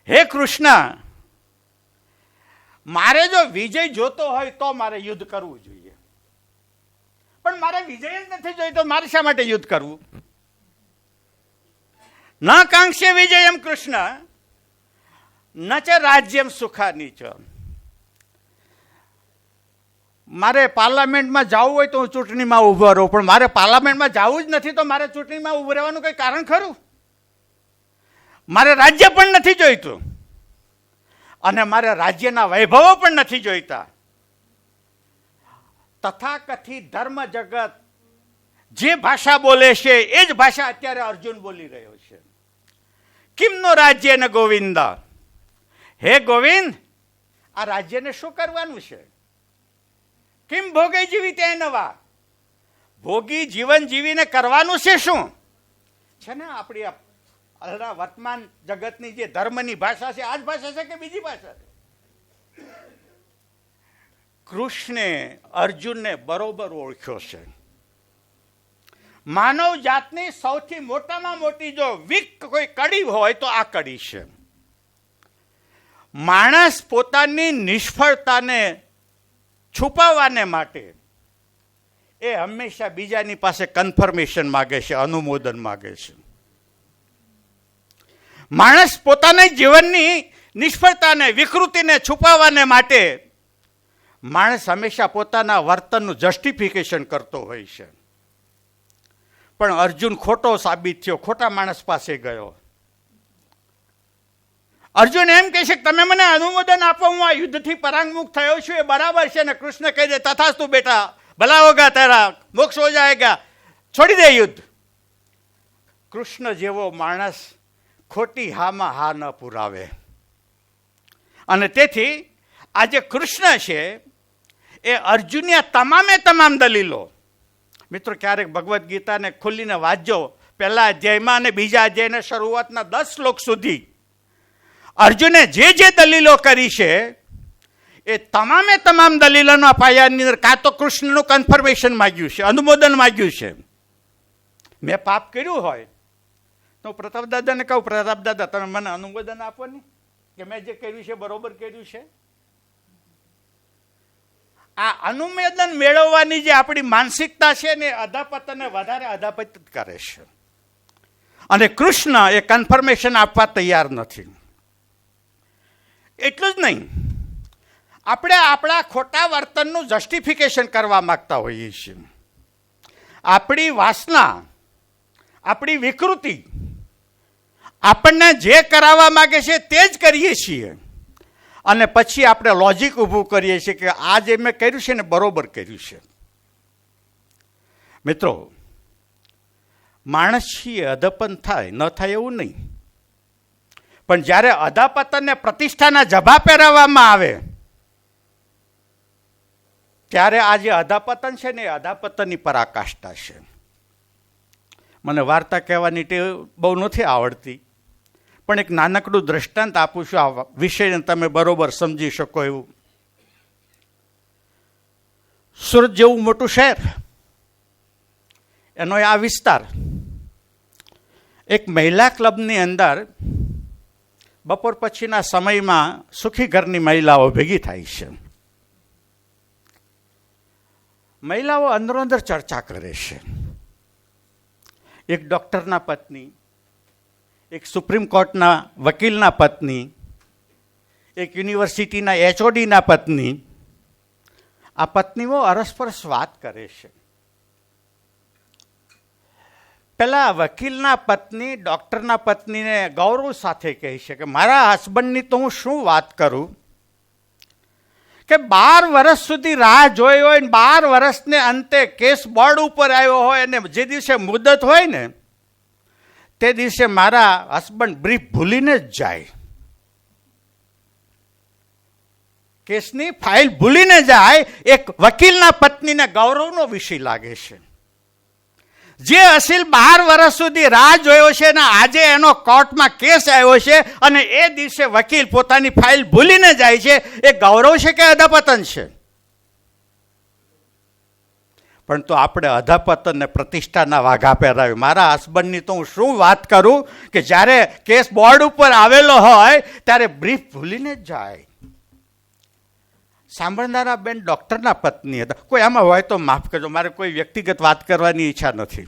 હે કૃષ્ણ, મારે જો વિજય જોતો હોય તો મારે યુદ્ધ કરવું જોઈએ, પણ મારે વિજય જ નથી જોઈતો, મારે શા માટે યુદ્ધ કરવું? ન કાંક્ષે વિજયમ કૃષ્ણ ન ચ રાજ્યમ સુખાની ચ. મારે પાર્લામેન્ટમાં જવું હોય તો હું ચૂંટણીમાં ઉભો રહું, પણ મારે પાર્લામેન્ટમાં જવું જ નથી તો મારે ચૂંટણીમાં ઉભું રહેવાનું કંઈ કારણ ખરું? મારે રાજ્ય પણ નથી જોઈતું અને મારે રાજ્યના વૈભવો પણ નથી જોઈતા. તથાકથિત ધર્મ જગત જે ભાષા બોલે છે એ જ ભાષા અત્યારે અર્જુન બોલી રહ્યો છે. કિમનો રાજ્ય ને ગોવિંદ, હે ગોવિંદ, આ રાજ્યને શું કરવાનું છે? કિમ ભોગે જીવી તે નવા, ભોગી જીવન જીવીને કરવાનું છે શું છે? ને આપણી વર્તમાન જગતની જે ધર્મની ભાષા છે, આ જ ભાષા છે કે બીજી ભાષા છે? કૃષ્ણે અર્જુનને બરોબર ઓળખ્યો છે. માનવ જાતની સૌથી મોટામાં મોટી જો વીક કોઈ કડી હોય તો આ કડી છે. માણસ પોતાની નિષ્ફળતાને છુપાવવાને માટે એ હંમેશા બીજાની પાસે કન્ફર્મેશન માગે છે, અનુમોદન માગે છે. માણસ પોતાના જીવનની નિષ્ફળતાને, વિકૃતિને છુપાવવાને માટે માણસ હંમેશા પોતાના વર્તનનું જસ્ટિફિકેશન કરતો હોય છે. પણ અર્જુન ખોટો સાબિત થયો, ખોટા માણસ પાસે ગયો. અર્જુન એમ કહે છે કે તમે મને અનુમોદન આપો, હું આ યુદ્ધથી પરાંગમુખ થયો છું, એ બરાબર છે ને? કૃષ્ણ કહી દે તથાસ્તુ બેટા, ભલા હોગા તારા, મોક્ષ હો જાયેગા, છોડી દે યુદ્ધ. કૃષ્ણ જેવો માણસ ખોટી હામાં હા ન પુરાવે. અને તેથી આ જે કૃષ્ણ છે એ અર્જુનની તમામે તમામ દલીલો, મિત્રો ક્યારેક ભગવદ્ ગીતાને ખુલ્લીને વાંચજો, પહેલા અધ્યાયમાં અને બીજા અધ્યાયના શરૂઆતના 10 શ્લોક સુધી અર્જુને જે જે દલીલો કરી છે એ તમામે તમામ દલીલોના પાયાની અંદર કાં તો કૃષ્ણનું કન્ફર્મેશન માગ્યું છે, અનુમોદન માગ્યું છે. મેં પાપ કર્યું હોય તો પ્રતાપ દાદાને કહું, પ્રતાપ દાદા તમે મને અનુમોદન આપો ને કે મેં જે કર્યું છે બરોબર કર્યું છે. આ અનુમોદન મેળવવાની જે આપણી માનસિકતા છે ને અધાપતનને વધારે અધાપતિત કરે છે. અને કૃષ્ણ એ કન્ફર્મેશન આપવા તૈયાર નથી. એટલું જ નહીં, આપણે આપણા ખોટા વર્તનનું જસ્ટિફિકેશન કરવા માંગતા હોઈએ છીએ. આપણી વાસના, આપણી વિકૃતિ આપણને જે કરાવવા માંગે છે તે જ કરીએ છીએ. અને પછી આપણે લોજિક ઊભું કરીએ છીએ કે આ જે મેં કર્યું છે ને બરોબર કર્યું છે. મિત્રો, માણસ છીએ અધપતન થાય ન થાય એવું નહીં, પણ જ્યારે અધપતનને પ્રતિષ્ઠાના જભા પહેરાવવામાં આવે ત્યારે આ જે અધપતન છે ને એ અધપતનની પરાકાષ્ઠા છે. મને વાર્તા કહેવાની ટેવ બહુ નથી આવડતી, પણ એક નાનકડું દ્રષ્ટાંત આપું છું આ વિષયને તમે બરોબર સમજી શકો એવું. સુરત જેવું મોટું શહેર, એનો આ વિસ્તાર, એક મહિલા ક્લબની અંદર બપોર પછીના સમયમાં સુખી ઘરની મહિલાઓ ભેગી થાય છે. મહિલાઓ અંદરો અંદર ચર્ચા કરે છે. એક ડૉક્ટરના પત્ની, એક સુપ્રીમ કોર્ટના વકીલના પત્ની, એક યુનિવર્સિટીના HODના પત્ની, આ પત્નીઓ અરસપરસ વાત કરે છે. પેલા વકીલના પત્ની ડૉક્ટરના પત્નીને ગૌરવ સાથે કહે છે કે મારા હસબન્ડની તો હું શું વાત કરું કે 12 વર્ષ સુધી રાહ જોઈ હોય ને 12 વર્ષને અંતે કેસ બોર્ડ ઉપર આવ્યો હોય અને જે દિવસે મુદત હોય ને તે દિવસે મારા હસબન્ડ બ્રીફ ભૂલીને જ જાય, કેસની ફાઇલ ભૂલીને જાય. એક વકીલના પત્નીને ગૌરવનો વિષય લાગે છે. જે અસીલ 12 વર્ષ સુધી રાહ જોયો છે ને આજે એનો કોર્ટમાં કેસ આવ્યો છે અને એ દિવસે વકીલ પોતાની ફાઇલ ભૂલીને જાય છે, એ ગૌરવ છે કે અધપતન છે? પણ તો આપણે અધપતનને પ્રતિષ્ઠાના વાઘા પહેરાવ્યું. મારા હસબન્ડની તો હું શું વાત કરું કે જ્યારે કેસ બોર્ડ ઉપર આવેલો હોય ત્યારે બ્રીફ ભૂલીને જ જાય. સાંભળનારા બેન ડૉક્ટરના પત્ની હતા. કોઈ આમાં હોય તો માફ કરજો, મારે કોઈ વ્યક્તિગત વાત કરવાની ઈચ્છા નથી.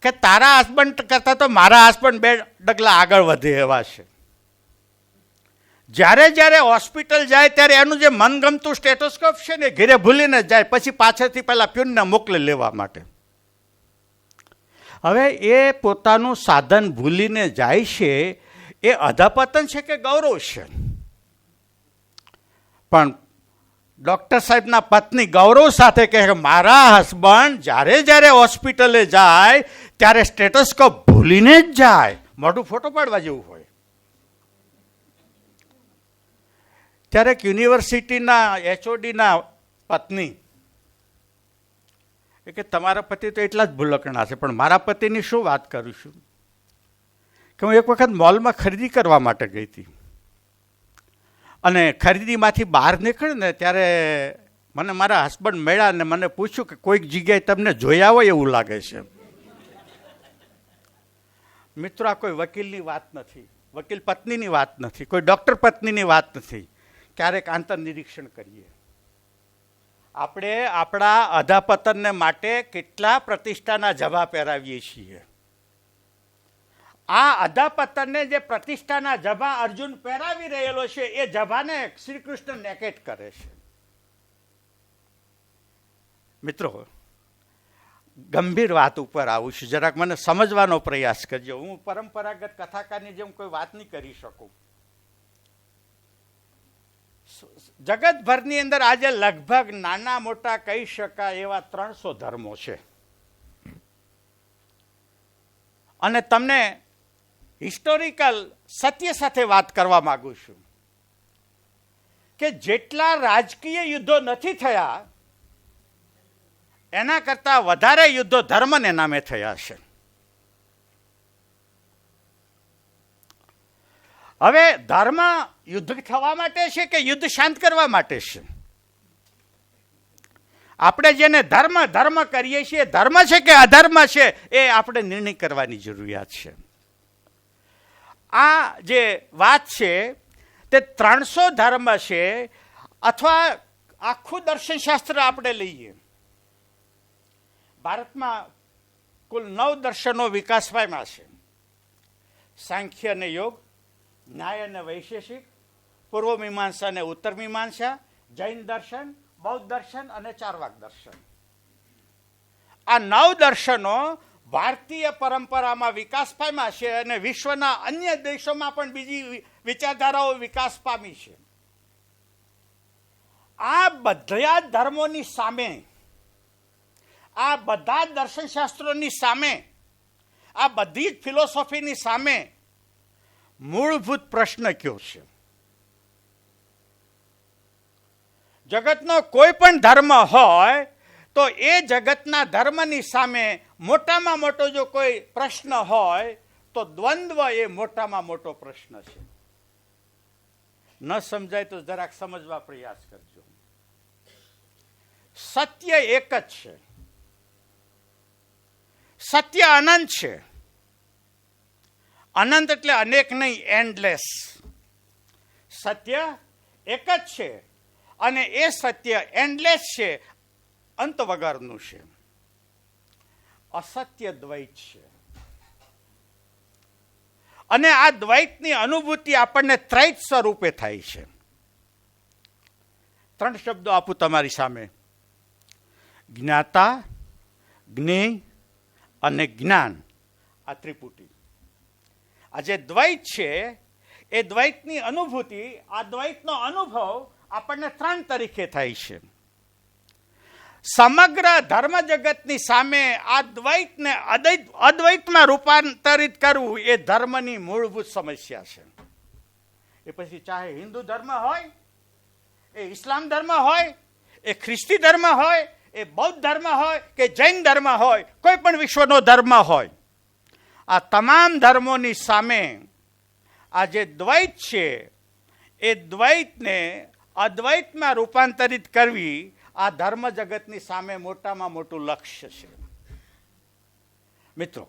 કે તારા હસબન્ડ કરતાં તો મારા હસબન્ડ 2 ડગલા આગળ વધે એવા છે. જ્યારે જ્યારે હોસ્પિટલ જાય ત્યારે એનું જે મનગમતું સ્ટેથોસ્કોપ છે ને ઘરે ભૂલીને જાય, પછી પાછળથી પહેલાં પ્યુનને મોકલી લેવા માટે. હવે એ પોતાનું સાધન ભૂલીને જાય છે, એ અધપતન છે કે ગૌરવ છે? પણ ડૉક્ટર સાહેબના પત્ની ગૌરવ સાથે કહે કે મારા હસબન્ડ જ્યારે જ્યારે હોસ્પિટલે જાય ત્યારે સ્ટેથોસ્કોપ ભૂલીને જ જાય. મોઢું ફોટો પાડવા જેવું હોય. ત્યારે એક યુનિવર્સિટીના HODના પત્ની કે તમારા પતિ તો એટલા જ ભૂલકણા છે, પણ મારા પતિની શું વાત કરું છું કે હું એક વખત મોલમાં ખરીદી કરવા માટે ગઈ હતી અને ખરીદીમાંથી બહાર નીકળી ને ત્યારે મને મારા હસબન્ડ મળ્યા અને મને પૂછ્યું કે કોઈક જગ્યાએ તમને જોયા હોય એવું લાગે છે. મિત્રો, આ કોઈ વકીલની વાત નથી, વકીલ પત્નીની વાત નથી, કોઈ ડૉક્ટર પત્નીની વાત નથી. ક્યારેક આંતરનિરીક્ષણ કરીએ. આપણે આપણા અધપતનને માટે કેટલા પ્રતિષ્ઠાના જભા પહેરાવીએ છીએ. આ અધપતનને જે પ્રતિષ્ઠાના જભા અર્જુન પહેરાવી રહેલો છે એ જભાને શ્રી કૃષ્ણ નેકેટ કરે છે. મિત્રો, ગંભીર વાત ઉપર આવું છું, જરાક મને સમજવાનો પ્રયાસ કરજો. હું પરંપરાગત કથાકારની જેમ કોઈ વાત નહીં કરી શકું. જગતભરની અંદર આજે લગભગ નાના મોટા કહી શકાય એવા 300 ધર્મો છે અને તમને હિસ્ટોરિકલ સત્ય સાથે વાત કરવા માંગુ છું કે જેટલા રાજકીય યુદ્ધો નથી થયા એના કરતા વધારે યુદ્ધો ધર્મને નામે થયા છે. હવે ધર્મ યુદ્ધ થવા માટે છે કે યુદ્ધ શાંત કરવા માટે છે? આપણે જેને ધર્મ ધર્મ કરીએ છીએ, ધર્મ છે કે અધર્મ છે, એ આપણે નિર્ણય કરવાની જરૂરિયાત છે. આ જે વાત છે તે 300 ધર્મ છે, અથવા આખું દર્શનશાસ્ત્ર આપણે લઈએ. ભારતમાં કુલ 9 દર્શનો વિકાસ પામ્યા છે: સાંખ્ય અને યોગ, ન્યાય અને વૈશેષિક, પૂર્વ મીમાંસા અને ઉત્તર મીમાંસા, જૈન દર્શન, બૌદ્ધ દર્શન અને ચારવાક દર્શન. આ 9 દર્શનો ભારતીય પરંપરામાં વિકાસ પામ્યા છે અને વિશ્વના અન્ય દેશોમાં પણ બીજી વિચારધારાઓ વિકાસ પામી છે. આ બધા ધર્મોની સામે, આ બધા દર્શનશાસ્ત્રોની સામે, આ બધી જ ફિલોસોફીની સામે મૂળભૂત પ્રશ્ન કયો છે? જગતનો કોઈ પણ ધર્મ હોય તો એ જગતના ધર્મની સામે મોટામાં મોટો જો કોઈ પ્રશ્ન હોય તો દ્વંદ્વ એ મોટામાં મોટો પ્રશ્ન છે. ન સમજાય તો જરાક સમજવા પ્રયાસ કરજો. સત્ય એક જ છે. સત્ય અનંત છે. અનંત એટલે અનેક નહીં, એન્ડલેસ. સત્ય એક જ છે અને એ સત્ય એન્ડલેસ છે, અંત વગરનું છે. અસત્ય દ્વૈત છે અને આ દ્વૈતની અનુભૂતિ આપણને ત્રૈત સ્વરૂપે થાય છે. 3 શબ્દો આપું તમારી સામે: જ્ઞાતા, જ્ઞેય અને જ્ઞાન. આ ત્રિપુટી. આ જે દ્વૈત છે એ દ્વૈતની અનુભૂતિ, આ દ્વૈતનો અનુભવ આપણને 3 તરીકે થાય છે. સમગ્ર ધર્મ જગતની સામે આ દ્વૈતને અદ્વૈતમાં રૂપાંતરિત કરવું એ ધર્મની મૂળભૂત સમસ્યા છે. એ પછી ચાહે હિન્દુ ધર્મ હોય, એ ઇસ્લામ ધર્મ હોય, એ ખ્રિસ્તી ધર્મ હોય, એ બૌદ્ધ ધર્મ હોય કે જૈન ધર્મ હોય, કોઈ પણ વિશ્વનો ધર્મ હોય, આ તમામ ધર્મોની સામે આ જે દ્વૈત છે એ દ્વૈતને અદ્વૈતમાં રૂપાંતરિત કરવી આ ધર્મ જગતની સામે મોટામાં મોટું લક્ષ્ય છે. મિત્રો,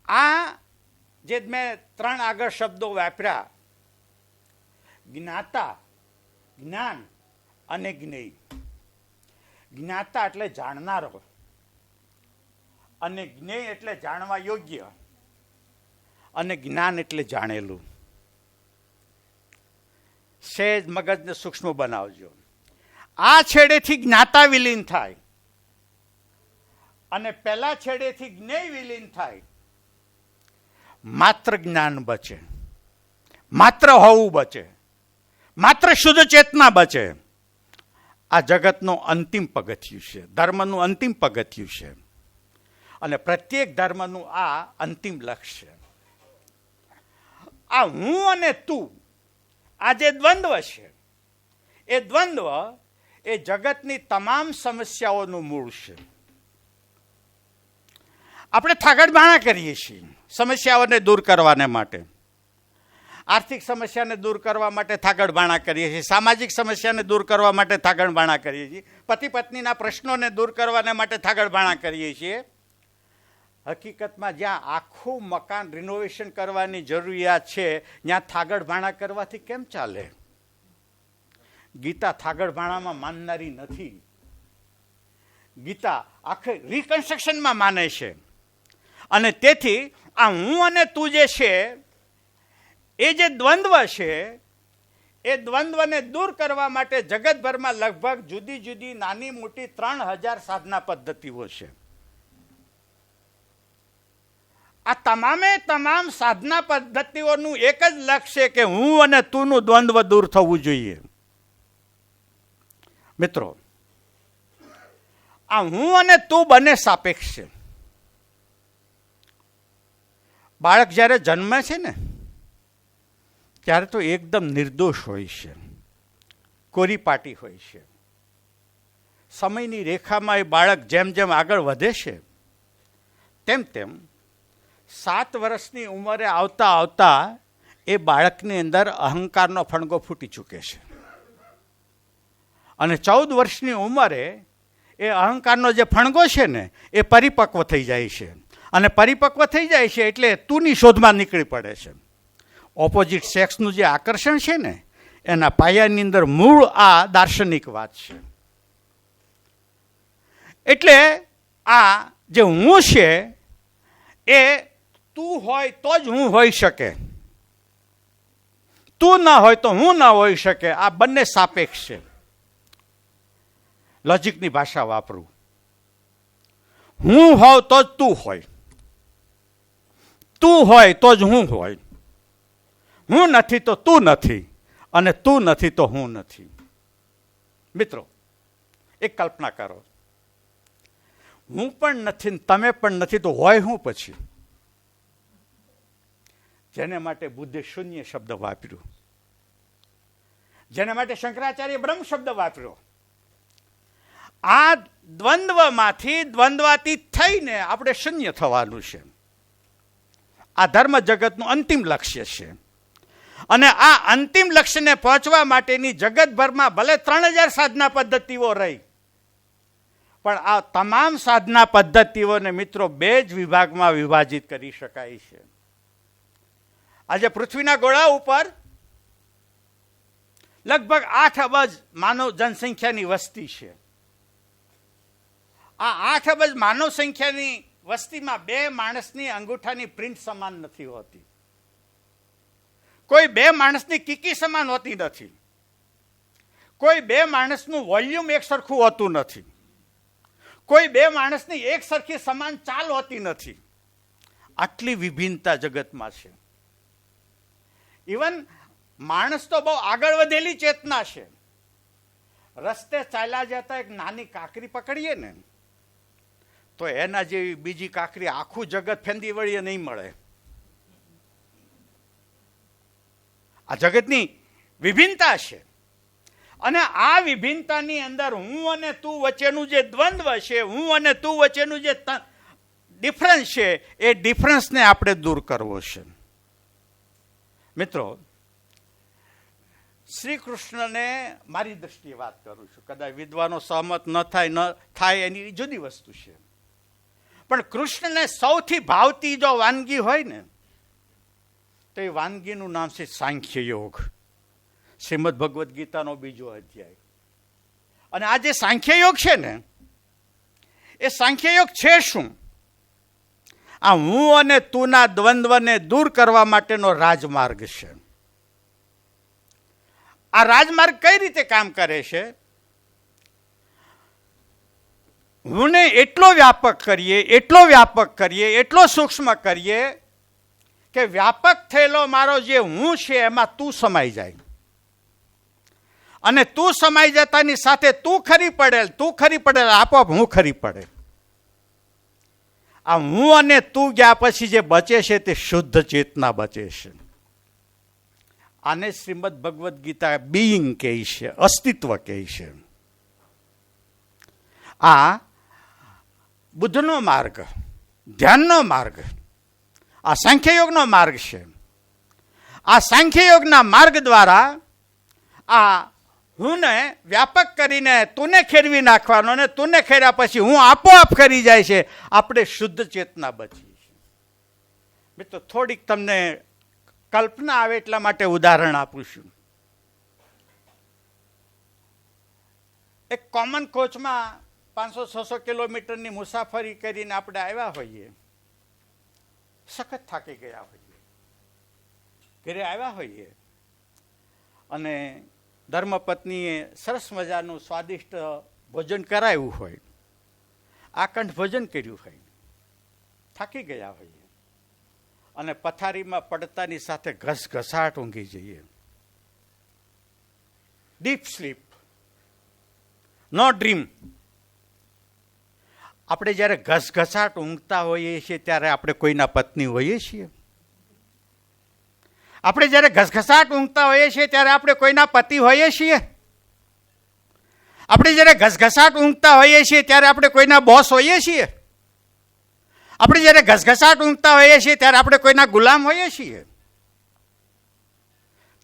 આ જે મેં 3 આગળ શબ્દો વાપર્યા, જ્ઞાતા, જ્ઞાન અને જ્ઞેય. જ્ઞાતા એટલે જાણનારો અને જ્ઞેય એટલે જાણવા યોગ્ય અને જ્ઞાન એટલે જાણેલું. સહેજ મગજને સૂક્ષ્મ બનાવજો. આ છેડેથી જ્ઞાતા વિલીન થાય અને પહેલા છેડેથી જ્ઞેય વિલીન થાય, માત્ર જ્ઞાન બચે, માત્ર હોવું બચે, માત્ર શુદ્ધ ચેતના બચે. આ જગતનું અંતિમ પગથિયું છે, ધર્મનું અંતિમ પગથિયું છે અને પ્રત્યેક ધર્મનું આ અંતિમ લક્ષ્ય છે. આ હું અને તું, આ જે દ્વંદ્વ છે, એ દ્વંદ્વ એ જગતની તમામ સમસ્યાઓનું મૂળ છે. આપણે થાગડબાણા કરીએ છીએ સમસ્યાઓને દૂર કરવાને માટે. આર્થિક સમસ્યાને દૂર કરવા માટે થાગડબાણા કરીએ છીએ, સામાજિક સમસ્યાને દૂર કરવા માટે થાગડબાણા કરીએ છીએ, પતિ પત્નીના પ્રશ્નોને દૂર કરવાને માટે થાગડબાણા કરીએ છીએ. હકીકતમાં જ્યાં આખું મકાન રિનોવેશન કરવાની જરૂરિયાત છે ત્યાં થાગડબાણા કરવાથી કેમ ચાલે? ગીતા થાગડબાણામાં માનનારી નથી. ગીતા આખે રિકન્સ્ટ્રક્શનમાં માને છે. અને તેથી આ હું અને તું જે છે એ જે દ્વંદ્વ છે એ દ્વંદ્વને દૂર કરવા માટે જગતભરમાં લગભગ જુદી જુદી નાની મોટી 3000 સાધના પદ્ધતિઓ છે. આ તમામે તમામ સાધના પદ્ધતિઓનું એક જ લક્ષ્ય કે હું અને તુંનું દ્વંદ્વ દૂર થવું જોઈએ. મિત્રો, આ હું અને તું બંને સાપેક્ષ છે. બાળક જ્યારે જન્મે છે ને ત્યારે તો એકદમ નિર્દોષ હોય છે, કોરી પાટી હોય છે. સમયની રેખામાં એ બાળક જેમ જેમ આગળ વધે છે તેમ તેમ 7 વર્ષની ઉંમરે આવતા આવતા એ બાળકની અંદર અહંકારનો ફણગો ફૂટી ચૂકે છે. અને 14 વર્ષની ઉંમરે એ અહંકારનો જે ફણગો છે ને એ પરિપક્વ થઈ જાય છે. અને પરિપક્વ થઈ જાય છે એટલે તુની શોધમાં નીકળી પડે છે. ઓપોઝિટ સેક્સનું જે આકર્ષણ છે ને એના પાયાની અંદર મૂળ આ દાર્શનિક વાત છે. એટલે આ જે હું છે એ તું હોય તો જ હું હોઈ શકે, તું ના હોય તો હું ના હોઈ શકે. આ બંને સાપેક્ષ છે. લોજિકની ભાષા વાપરું, હું હોઉં તો જ તું હોય, તું હોય તો જ હું હોય, હું નથી તો તું નથી, અને તું નથી તો હું નથી. મિત્રો, એક કલ્પના કરો, હું પણ નથી તમે પણ નથી તો હોય હું પછી? જેને માટે બુદ્ધે શૂન્ય શબ્દ વાપર્યો, જેને માટે શંકરાચાર્ય બ્રહ્મ શબ્દ વાપર્યો. આ દ્વંદ્વમાંથી દ્વંદ્વાતીત થઈને આપણે શૂન્ય થવાનું છે. આ ધર્મ જગતનું અંતિમ લક્ષ્ય છે. અને આ અંતિમ લક્ષ્યને પહોંચવા માટેની જગતભરમાં ભલે 3000 સાધના પદ્ધતિઓ રહી, પણ આ તમામ સાધના પદ્ધતિઓને મિત્રો 2 જ વિભાગમાં વિભાજિત કરી શકાય છે. આજે પૃથ્વીના ગોળા ઉપર લગભગ 8 અબજ માનવ જનસંખ્યાની વસ્તી છે. આ 8 અબજ માનવ સંખ્યાની વસ્તીમાં 2 માણસની અંગૂઠાની પ્રિન્ટ સમાન નથી હોતી. કોઈ 2 માણસની કીકી સમાન હોતી નથી. કોઈ 2 માણસનું વોલ્યુમ એક સરખું હોતું નથી. કોઈ 2 માણસની એક સરખી સમાન ચાલ હોતી નથી. આટલી વિભિન્નતા જગતમાં છે. ઇવન માણસ તો બહુ આગળ વધેલી ચેતના છે. રસ્તે ચાલ્યા જતા એક નાની કાંકરી પકડીએ ને તો એના જેવી બીજી કાંકરી આખું જગત ફેંદી વળીએ નહીં મળે. આ જગતની વિભિન્નતા છે. અને આ વિભિન્નતાની અંદર હું અને તું વચ્ચેનું જે દ્વંદ્વ છે, હું અને તું વચ્ચેનું જે ડિફરન્સ છે, એ ડિફરન્સને આપણે દૂર કરવો છે. મિત્રો, શ્રી કૃષ્ણને મારી દ્રષ્ટિએ વાત કરું છું, કદાચ વિદ્વાનો સહમત ન થાય એની જુદી વસ્તુ છે. પણ કૃષ્ણને સૌથી ભાવતી જો વાનગી હોય ને તો એ વાનગીનું નામ છે સાંખ્ય યોગ. શ્રીમદ ભગવદ્ ગીતાનો 2જો અધ્યાય. અને આ જે સાંખ્ય યોગ છે ને એ સાંખ્ય યોગ છે શું? આ હું અને તુંના દ્વંદ્વને દૂર કરવા માટેનો રાજમાર્ગ છે. આ રાજમાર્ગ કઈ રીતે કામ કરે છે? હુંને એટલો વ્યાપક કરીએ, એટલો વ્યાપક કરીએ, એટલો સૂક્ષ્મ કરીએ કે વ્યાપક થયેલો મારો જે હું છે એમાં તું સમાઈ જાય. અને તું સમાઈ જતાની સાથે તું ખરી પડેલ આપોઆપ હું ખરી પડે. આ હું અને તું ગયા પછી જે બચે છે તે શુદ્ધ ચેતના બચે છે. આને શ્રીમદ ભગવદ્ ગીતા બીઈંગ કહે છે, અસ્તિત્વ કહે છે. આ બુદ્ધનો માર્ગ, ધ્યાનનો માર્ગ, આ સાંખ્યયોગનો માર્ગ છે. આ સાંખ્યયોગના માર્ગ દ્વારા આ હુંને વ્યાપક કરીને તુને ખેરવી નાખવાનો, અને તુને ખેર્યા પછી હું આપોઆપ કરી જાય છે. આપણે શુદ્ધ ચેતના બચી છે. મિત્રો, થોડીક તમને કલ્પના આવે એટલા માટે ઉદાહરણ આપું છું. એક કોમન કોચમાં 500-600 કિલોમીટરની મુસાફરી કરીને આપણે આવ્યા હોઈએ, સખત થાકી ગયા હોઈએ, ઘરે આવ્યા હોઈએ, અને ધર્મપત્નીએ સરસ મજાનું સ્વાદિષ્ટ ભોજન કરાવ્યું હોય, આકંઠ ભોજન કર્યું હોય, થાકી ગયા હોઈએ અને પથારીમાં પડતાની સાથે ઘસઘસાટ ઊંઘી જઈએ. ડીપ સ્લીપ, નો ડ્રીમ. આપણે જ્યારે ઘસઘસાટ ઊંઘતા હોઈએ છીએ ત્યારે આપણે કોઈના પત્ની હોઈએ છીએ? આપણે જ્યારે ઘસઘસાટ ઊંઘતા હોઈએ છીએ ત્યારે આપણે કોઈના પતિ હોઈએ છીએ? આપણે જ્યારે ઘસઘસાટ ઊંઘતા હોઈએ છીએ ત્યારે આપણે કોઈના બોસ હોઈએ છીએ? આપણે જ્યારે ઘસઘસાટ ઊંઘતા હોઈએ છીએ ત્યારે આપણે કોઈના ગુલામ હોઈએ છીએ?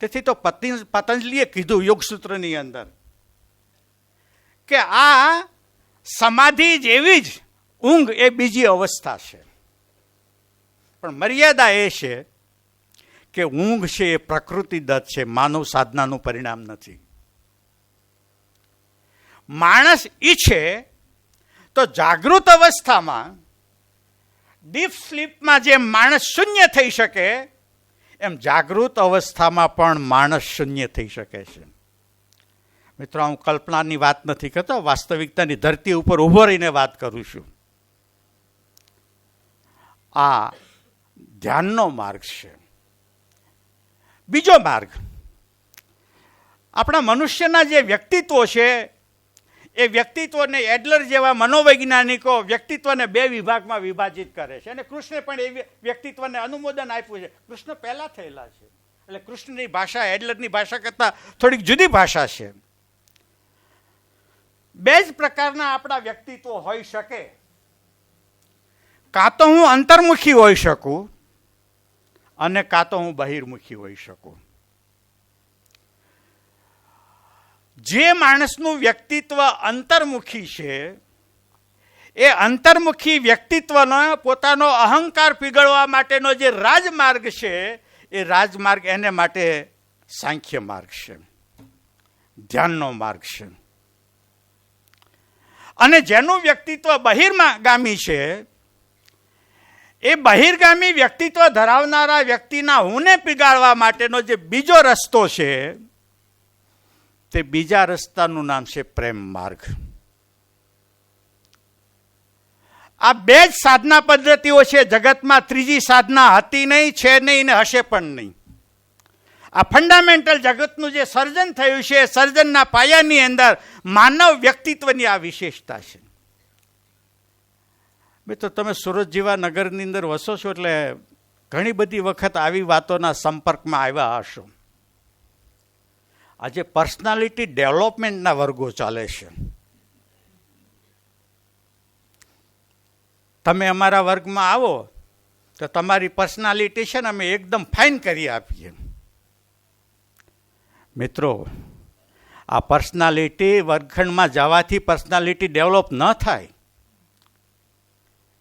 તેથી તો પતંજલિએ કીધું યોગસૂત્રની અંદર કે આ સમાધિ જેવી જ ઊંઘ એ બીજી અવસ્થા છે, પણ મર્યાદા એ છે કે ઊંઘ છે એ પ્રકૃતિદત્ત છે, માનવ સાધનાનું પરિણામ નથી. માણસ ઈચ્છે તો જાગૃત અવસ્થામાં ડીપ સ્લીપમાં જેમ માણસ શૂન્ય થઈ શકે એમ જાગૃત અવસ્થામાં પણ માણસ શૂન્ય થઈ શકે છે. મિત્રો, હું કલ્પનાની વાત નથી કરતો, વાસ્તવિકતાની ધરતી ઉપર ઊભો રહીને વાત કરું છું. આ ધ્યાનનો માર્ગ છે. બીજો માર્ગ, આપણા મનુષ્યના જે વ્યક્તિત્વો છે એ વ્યક્તિત્વને એડલર જેવા મનોવૈજ્ઞાનિકો વ્યક્તિત્વને બે વિભાગમાં વિભાજિત કરે છે, અને કૃષ્ણે પણ એ વ્યક્તિત્વને અનુમોદન આપ્યું છે. કૃષ્ણ પહેલા થયેલા છે, એટલે કૃષ્ણની ભાષા એડલરની ભાષા કરતાં થોડીક જુદી ભાષા છે. બે જ પ્રકારના આપણા વ્યક્તિત્વો હોઈ શકે. કાં તો હું અંતર્મુખી હોઈ શકું અને કાં તો હું બહિર્મુખી હોઈ શકું. જે માણસનું વ્યક્તિત્વ અંતર્મુખી છે એ અંતર્મુખી વ્યક્તિત્વનો પોતાનો અહંકાર પીગળવા માટેનો જે રાજમાર્ગ છે એ રાજમાર્ગ એને માટે સાંખ્ય માર્ગ છે, ધ્યાનનો માર્ગ છે. અને જેનું વ્યક્તિત્વ બહિર્ગામી છે એ બહિર્ગામી વ્યક્તિત્વ ધરાવનારા વ્યક્તિના હુંને પીગાળવા માટેનો જે બીજો રસ્તો છે તે બીજા રસ્તાનું નામ છે પ્રેમ માર્ગ. આ બે જ સાધના પદ્ધતિઓ છે. જગતમાં ત્રીજી સાધના હતી નહીં, છે નહીં ને હશે પણ નહીં. આ ફંડામેન્ટલ જગતનું જે સર્જન થયું છે, સર્જનના પાયાની અંદર માનવ વ્યક્તિત્વની આ વિશેષતા છે. મિત્રો, તમે સુરત જેવા નગરની અંદર વસો છો એટલે ઘણી બધી વખત આવી વાતોના સંપર્કમાં આવ્યા હશો. આજે પર્સનાલિટી ડેવલપમેન્ટના વર્ગો ચાલે છે. તમે અમારા વર્ગમાં આવો તો તમારી પર્સનાલિટી છે ને અમે એકદમ ફાઇન કરી આપીએ. મિત્રો, આ પર્સનાલિટી વર્ગખંડમાં જવાથી પર્સનાલિટી ડેવલપ ન થાય.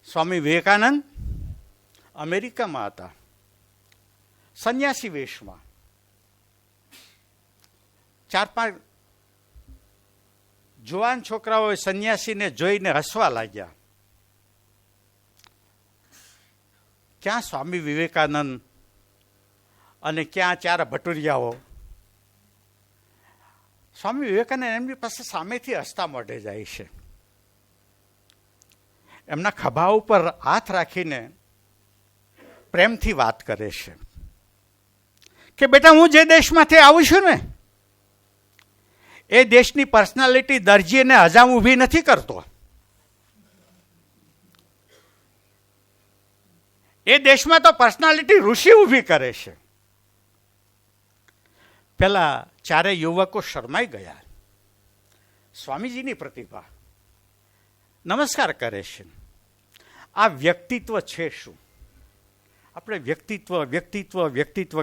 સ્વામી વિવેકાનંદ અમેરિકામાં હતા, સંન્યાસી વેશમાં. 4-5 જુવાન છોકરાઓએ સંન્યાસીને જોઈને હસવા લાગ્યા. ક્યાં સ્વામી વિવેકાનંદ અને ક્યાં 4 ભટુરિયાઓ? સ્વામી વિવેકાનંદ એમની પાસે સામેથી હસતા મોઢે જાય છે. એમના ખભા ઉપર હાથ રાખીને પ્રેમથી વાત કરે છે કે બેટા, હું જે દેશમાંથી આવું છું ને એ દેશની પર્સનાલિટી દરજીને હજામ ઊભી નથી કરતો. એ દેશમાં તો પર્સનાલિટી ઋષિ ઊભી કરે છે. પેલા 4 યુવકો શરમાઈ ગયા. સ્વામીજીની પ્રતિભા, નમસ્કાર કરે છે. આ વ્યક્તિત્વ છે શું? આપણે વ્યક્તિત્વ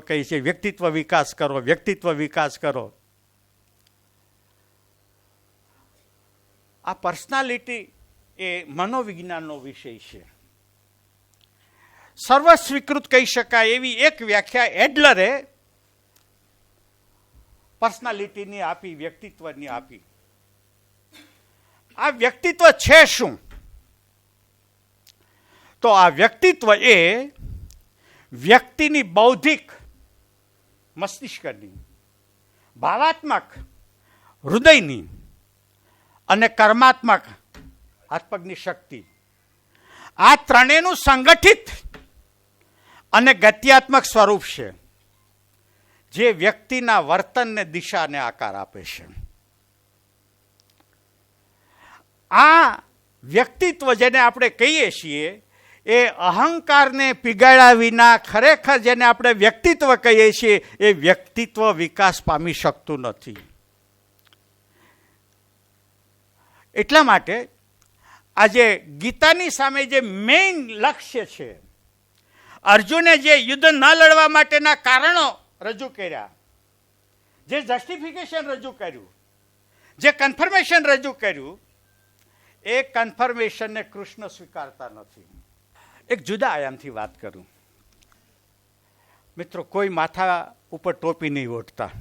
કહીએ છીએ. વ્યક્તિત્વ વિકાસ કરો, વ્યક્તિત્વ વિકાસ કરો. આ પર્સનાલિટી એ મનોવિજ્ઞાનનો વિષય છે. સર્વસ્વીકૃત કહી શકાય એવી એક વ્યાખ્યા એડલરે પર્સનાલિટીની આપી, વ્યક્તિત્વની આપી. આ વ્યક્તિત્વ છે શું? તો આ વ્યક્તિત્વ એ વ્યક્તિની બૌદ્ધિક મસ્તિષ્કની, ભાવાત્મક હૃદયની અને કર્માત્મક હાથ-પગની શક્તિ, આ ત્રણેયનું સંગઠિત અને ગત્યાત્મક સ્વરૂપ છે જે વ્યક્તિના વર્તનને દિશાને આકાર આપે છે. આ વ્યક્તિત્વ જેને આપણે કહીએ છીએ એ અહંકારને પીગાળ્યા વિના ખરેખર જેને આપણે વ્યક્તિત્વ કહીએ છીએ એ વ્યક્તિત્વ વિકાસ પામી શકતું નથી. એટલા માટે આજે ગીતાની સામે જે મેઇન લક્ષ્ય છે, અર્જુને જે યુદ્ધ ન લડવા માટેના કારણો રજૂ કર્યા, જે જસ્ટિફિકેશન રજૂ કર્યું, જે કન્ફર્મેશન રજૂ કર્યું, એ કન્ફર્મેશનને કૃષ્ણ સ્વીકારતા નથી. એક જુદા આયામથી વાત કરું. મિત્રો, કોઈ માથા ઉપર ટોપી નહીં ઓઢતા.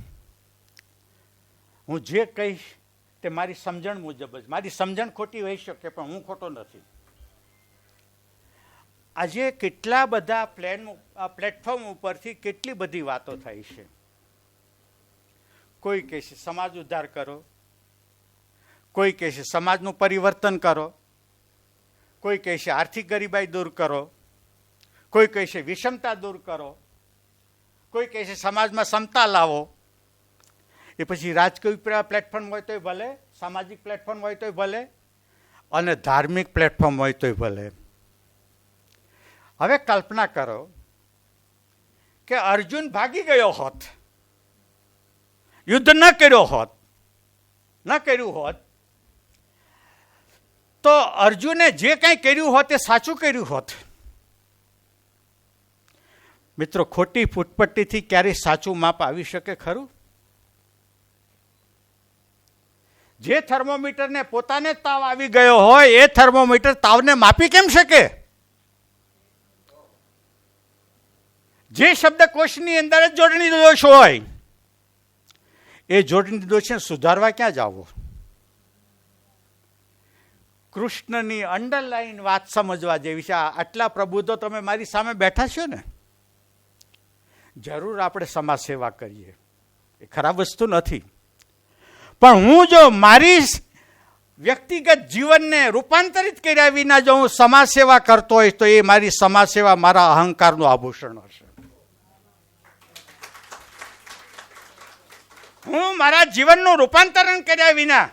હું જે કહીશ તે મારી સમજણ મુજબ જ. મારી સમજણ ખોટી હોઈ શકે પણ હું ખોટો નથી. આજે કેટલા બધા પ્લેટફોર્મ ઉપરથી કેટલી બધી વાતો થાય છે. કોઈ કહે છે સમાજ ઉદ્ધાર કરો, કોઈ કહે છે સમાજનું પરિવર્તન કરો, કોઈ કહે છે આર્થિક ગરીબાઈ દૂર કરો, કોઈ કહે છે વિષમતા દૂર કરો, કોઈ કહે છે સમાજમાં સમતા લાવો. એ પછી રાજકીય પ્લેટફોર્મ હોય તોય ભલે, સામાજિક પ્લેટફોર્મ હોય તોય ભલે, અને ધાર્મિક પ્લેટફોર્મ હોય તોય ભલે. હવે કલ્પના કરો કે અર્જુન ભાગી ગયો હોત, યુદ્ધ ન કર્યું હોત, તો અર્જુને જે કંઈ કર્યું હોત એ સાચું કર્યું હોત. મિત્રો, ખોટી ફૂટપટ્ટીથી ક્યારેય સાચું માપ આવી શકે ખરું? જે થર્મોમીટરને પોતાને તાવ આવી ગયો હોય એ થર્મોમીટર તાવને માપી કેમ શકે? જે શબ્દકોશની અંદર જ જોડણી દોષ હોય એ જોડણી દોષને સુધારવા ક્યાં જાવો? કૃષ્ણની અંડરલાઈન વાત સમજવા જેવી છે. આટલા પ્રબુદ્ધો તમે મારી સામે બેઠા છો ને, જરૂર આપણે સમાજ સેવા કરીએ, એ ખરાબ વસ્તુ નથી. પણ હું જો મારી વ્યક્તિગત જીવનને રૂપાંતરિત કર્યા વિના જો હું સમાજ સેવા કરતો હોય તો એ મારી સમાજ સેવા મારા અહંકારનું આભૂષણ હશે. હું મારા જીવનનું રૂપાંતરણ કર્યા વિના